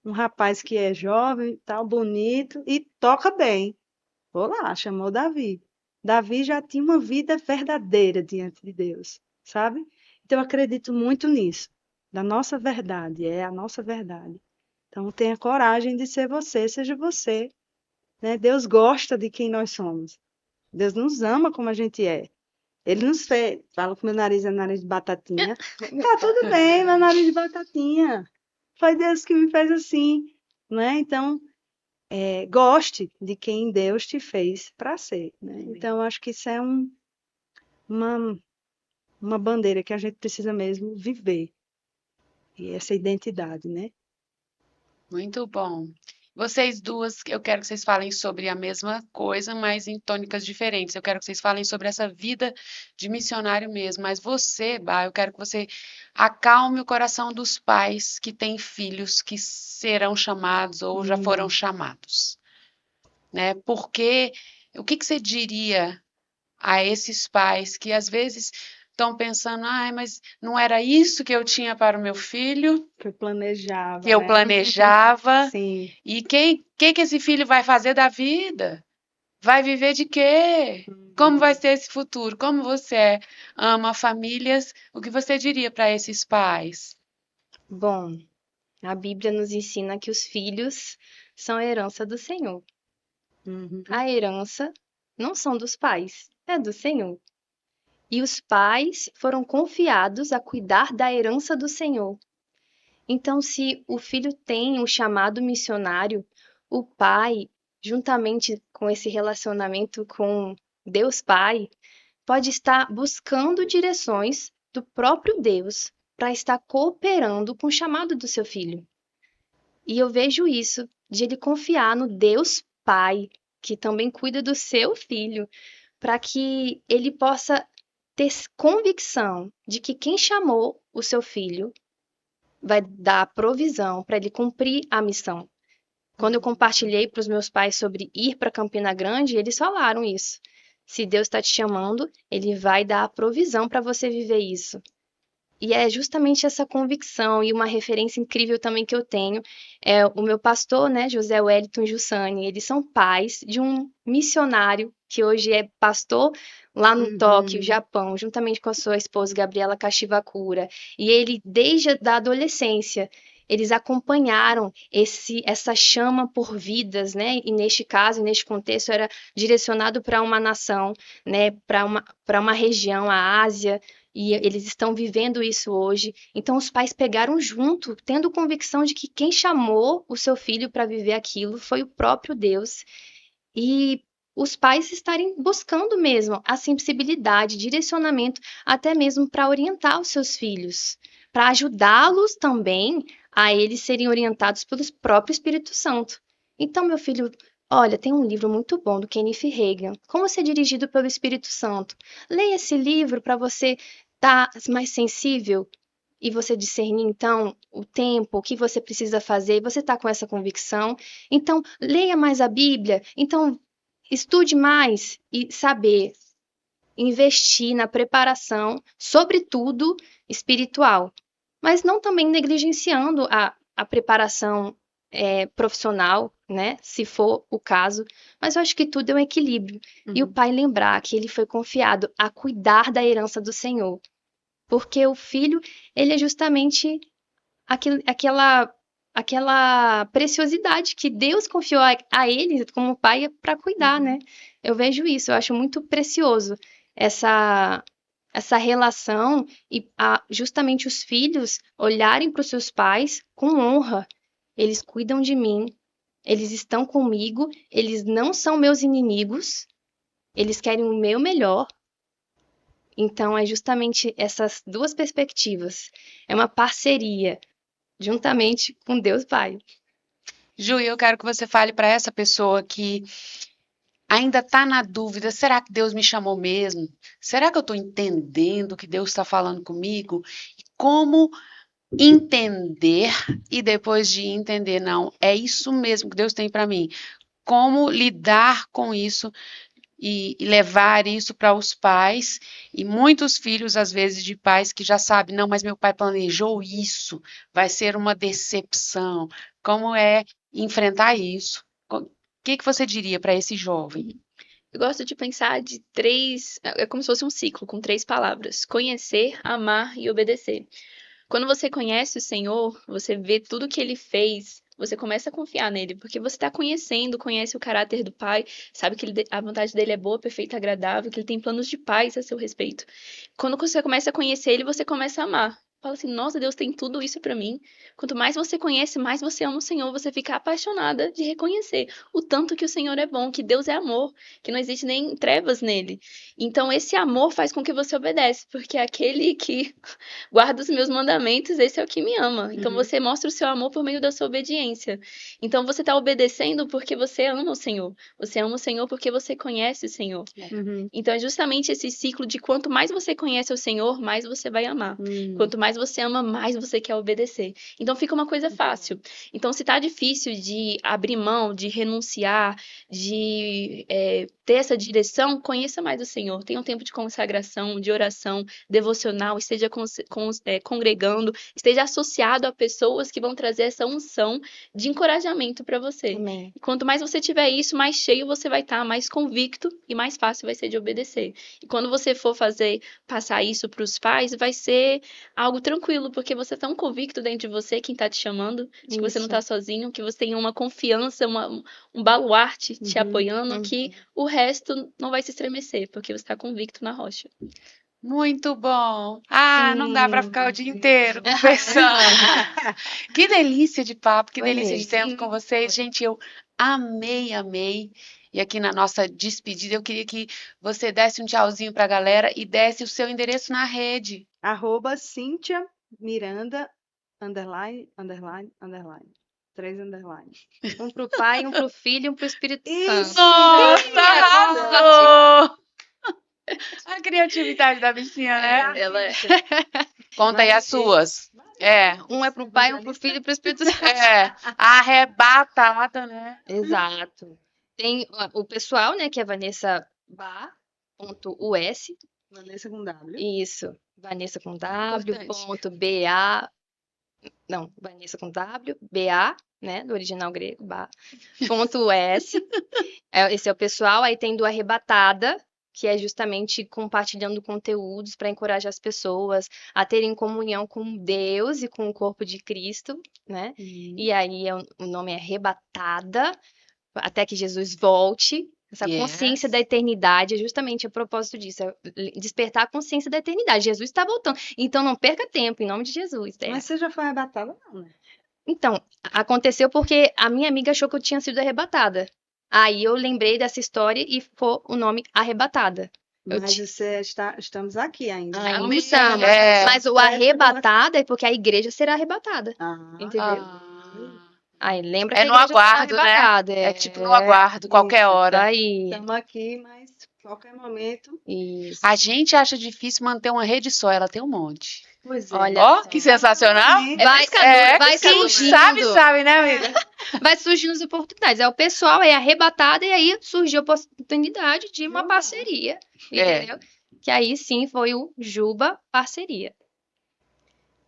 B: um rapaz que é jovem, tal, bonito e toca bem. Vou lá, chamou Davi. Davi já tinha uma vida verdadeira diante de Deus, sabe? Então eu acredito muito nisso, da nossa verdade, é a nossa verdade. Então tenha coragem de ser você, seja você, né? Deus gosta de quem nós somos. Deus nos ama como a gente é. Ele nos fez. Fala que meu nariz é nariz de batatinha. Tá tudo bem, meu nariz de batatinha. Foi Deus que me fez assim, né? Então, goste de quem Deus te fez para ser, né? Então, eu acho que isso é uma, uma bandeira que a gente precisa mesmo viver, e essa identidade, né?
A: Muito bom. Vocês duas, eu quero que vocês falem sobre a mesma coisa, mas em tônicas diferentes. Eu quero que vocês falem sobre essa vida de missionário mesmo. Mas você, Bá, eu quero que você acalme o coração dos pais que têm filhos que serão chamados ou já foram
B: Hum,
A: chamados, né? Porque o que que você diria a esses pais que às vezes estão pensando, ai, mas não era isso que eu tinha para o meu filho,
B: que eu
A: que
B: planejava,
A: eu
B: né?
A: planejava,
B: Sim.
A: e que esse filho vai fazer da vida? Vai viver de quê? Como vai ser esse futuro? Como você ama famílias? O que você diria para esses pais?
C: Bom, a Bíblia nos ensina que os filhos são a herança do Senhor.
B: Uhum.
C: A herança não são dos pais, é do Senhor. E os pais foram confiados a cuidar da herança do Senhor. Então, se o filho tem um chamado missionário, o pai, juntamente com esse relacionamento com Deus Pai, pode estar buscando direções do próprio Deus para estar cooperando com o chamado do seu filho. E eu vejo isso, de ele confiar no Deus Pai, que também cuida do seu filho, para que ele possa ter convicção de que quem chamou o seu filho vai dar provisão para ele cumprir a missão. Quando eu compartilhei para os meus pais sobre ir para Campina Grande, eles falaram isso. Se Deus está te chamando, Ele vai dar a provisão para você viver isso. E é justamente essa convicção e uma referência incrível também que eu tenho é o meu pastor, né, José Wellington e Jussane. Eles são pais de um missionário que hoje é pastor lá no Tóquio,
B: Uhum.
C: Japão, juntamente com a sua esposa Gabriela Kashiwakura. E ele, desde a adolescência, eles acompanharam essa chama por vidas, né? E neste caso, neste contexto, era direcionado para uma nação, né? Para uma região, a Ásia, e eles estão vivendo isso hoje. Então, os pais pegaram junto, tendo convicção de que quem chamou o seu filho para viver aquilo foi o próprio Deus. E os pais estarem buscando mesmo a sensibilidade, direcionamento, até mesmo para orientar os seus filhos, para ajudá-los também a eles serem orientados pelo próprio Espírito Santo. Então, meu filho, olha, tem um livro muito bom do Kenneth Hagin, Como Ser Dirigido pelo Espírito Santo. Leia esse livro para você estar mais sensível e você discernir, então, o tempo, o que você precisa fazer, você está com essa convicção, então, leia mais a Bíblia, então, estude mais e saber investir na preparação, sobretudo espiritual, mas não também negligenciando a preparação profissional, né, se for o caso, mas eu acho que tudo é um equilíbrio. E o pai lembrar que ele foi confiado a cuidar da herança do Senhor, porque o filho, ele é justamente aquela preciosidade que Deus confiou a ele como pai para cuidar, né? Eu vejo isso, eu acho muito precioso essa relação e justamente os filhos olharem para os seus pais com honra. Eles cuidam de mim, eles estão comigo, eles não são meus inimigos, eles querem o meu melhor. Então, é justamente essas duas perspectivas. É uma parceria, juntamente com Deus Pai.
A: Ju, eu quero que você fale para essa pessoa que ainda está na dúvida: será que Deus me chamou mesmo? Será que eu estou entendendo o que Deus está falando comigo? Como entender e depois de entender, não, é isso mesmo que Deus tem para mim. Como lidar com isso e levar isso para os pais, e muitos filhos, às vezes, de pais que já sabem, não, mas meu pai planejou isso, vai ser uma decepção. Como é enfrentar isso? O que você diria para esse jovem?
D: Eu gosto de pensar de três. É como se fosse um ciclo com três palavras: conhecer, amar e obedecer. Quando você conhece o Senhor, você vê tudo que ele fez, você começa a confiar nele, porque você está conhecendo, conhece o caráter do Pai, sabe que a vontade dele é boa, perfeita, agradável, que ele tem planos de paz a seu respeito. Quando você começa a conhecer ele, você começa a amar. Fala assim, nossa, Deus tem tudo isso pra mim. Quanto mais você conhece, mais você ama o Senhor, você fica apaixonada de reconhecer o tanto que o Senhor é bom, que Deus é amor, que não existe nem trevas nele. Então esse amor faz com que você obedece, porque aquele que guarda os meus mandamentos, esse é o que me ama. Então você mostra o seu amor por meio da sua obediência. Então você está obedecendo porque você ama o Senhor. Você ama o Senhor porque você conhece o Senhor. Então é justamente esse ciclo de quanto mais você conhece o Senhor, mais você vai amar. Quanto mais você ama, mais você quer obedecer. Então fica uma coisa fácil. Então se tá difícil de abrir mão, de renunciar, de ter essa direção, conheça mais o Senhor. Tenha um tempo de consagração, de oração, devocional, esteja congregando, esteja associado a pessoas que vão trazer essa unção de encorajamento para você.
C: Amém.
D: E quanto mais você tiver isso, mais cheio você vai estar, mais convicto e mais fácil vai ser de obedecer. E quando você for passar isso para os pais, vai ser algo tranquilo, porque você é tão convicto dentro de você, quem está te chamando, de que você não está sozinho, que você tem uma confiança, um baluarte te apoiando, que o resto não vai se estremecer, porque você está convicto na rocha.
A: Muito bom. Não dá para ficar o dia inteiro conversando. Que delícia de papo, que
C: Foi
A: delícia de
C: mesmo.
A: tempo com vocês. Gente, eu amei. E aqui na nossa despedida, eu queria que você desse um tchauzinho para a galera e desse o seu endereço na rede.
B: @Cíntia Miranda, ___. 3 underlines.
C: Um pro Pai, um pro Filho e um pro Espírito Santo.
A: Nossa, arrasou! A criatividade da bichinha, né?
D: Ela
A: Conta aí as suas.
C: Um é pro Pai, um pro Filho e pro Espírito Santo.
A: Arrebatada, né?
C: Exato. Tem o pessoal, né, que é vanessa.ba.us.
B: Vanessa com W.
C: Isso. Vanessa com W,
A: Importante.
C: ponto BA. Não, Vanessa com W, BA, né, do original grego, ponto S. Esse é o pessoal. Aí tem do Arrebatada, que é justamente compartilhando conteúdos para encorajar as pessoas a terem comunhão com Deus e com o corpo de Cristo, né? E aí o nome é Arrebatada, até que Jesus volte. Essa consciência da eternidade é justamente o propósito disso, é despertar a consciência da eternidade. Jesus está voltando. Então não perca tempo, em nome de Jesus.
B: Mas você já foi arrebatada, não, né?
C: Então, aconteceu porque a minha amiga achou que eu tinha sido arrebatada. Aí eu lembrei dessa história e ficou o nome Arrebatada.
B: Mas estamos aqui ainda.
C: Ainda estamos. Mas o arrebatada é porque a igreja será arrebatada. Entendeu? Aí lembra que
A: É
C: a
A: no
C: igreja será
A: aguardo, né?
C: arrebatada.
A: É tipo no aguardo, qualquer hora.
C: Aí.
B: Estamos aqui, mas qualquer momento.
C: Isso.
A: A gente acha difícil manter uma rede só, ela tem um monte.
B: Pois é.
C: Olha
A: Ó,
C: só.
A: que sensacional.
C: Vai
A: Quem
C: surgindo.
A: sabe, né, amiga?
C: Vai surgindo as oportunidades. O pessoal é arrebatado e aí surgiu a oportunidade de uma parceria. Entendeu? Que aí sim foi o Juba Parceria.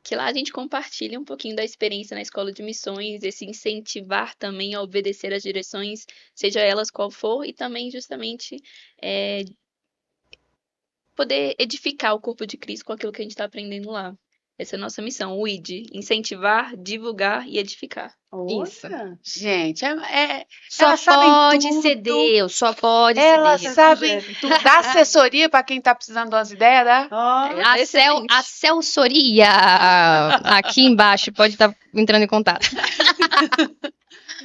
D: Que lá a gente compartilha um pouquinho da experiência na escola de missões, esse incentivar também a obedecer às direções, seja elas qual for, e também justamente poder edificar o corpo de Cristo com aquilo que a gente está aprendendo lá. Essa é a nossa missão, o ID, incentivar, divulgar e edificar.
C: Isso.
A: Gente,
C: Só
A: elas sabem
C: pode
A: tudo.
C: ser Deus, só pode
A: Elas
C: ser Deus.
A: sabem tudo. Dá assessoria pra quem tá precisando de umas ideias, dá?
D: Excelente.
C: A Celsoria aqui embaixo pode estar entrando em contato.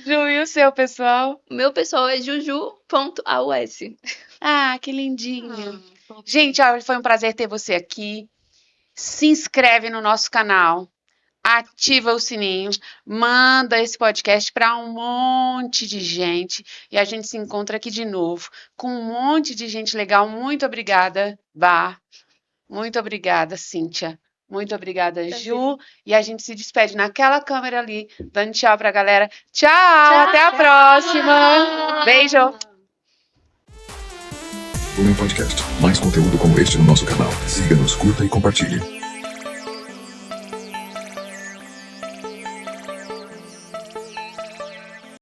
A: Ju, e o seu, pessoal?
D: O meu pessoal é juju.aus.
A: Ah, que lindinho. Gente, ó, foi um prazer ter você aqui. Se inscreve no nosso canal, ativa o sininho, manda esse podcast para um monte de gente e a gente se encontra aqui de novo com um monte de gente legal. Muito obrigada, Bá. Muito obrigada, Cíntia. Muito obrigada, Ju. E a gente se despede naquela câmera ali, dando tchau pra galera. Tchau, até a próxima. Beijo.
E: Lumen Podcast. Mais conteúdo como este no nosso canal. Siga-nos, curta e compartilhe.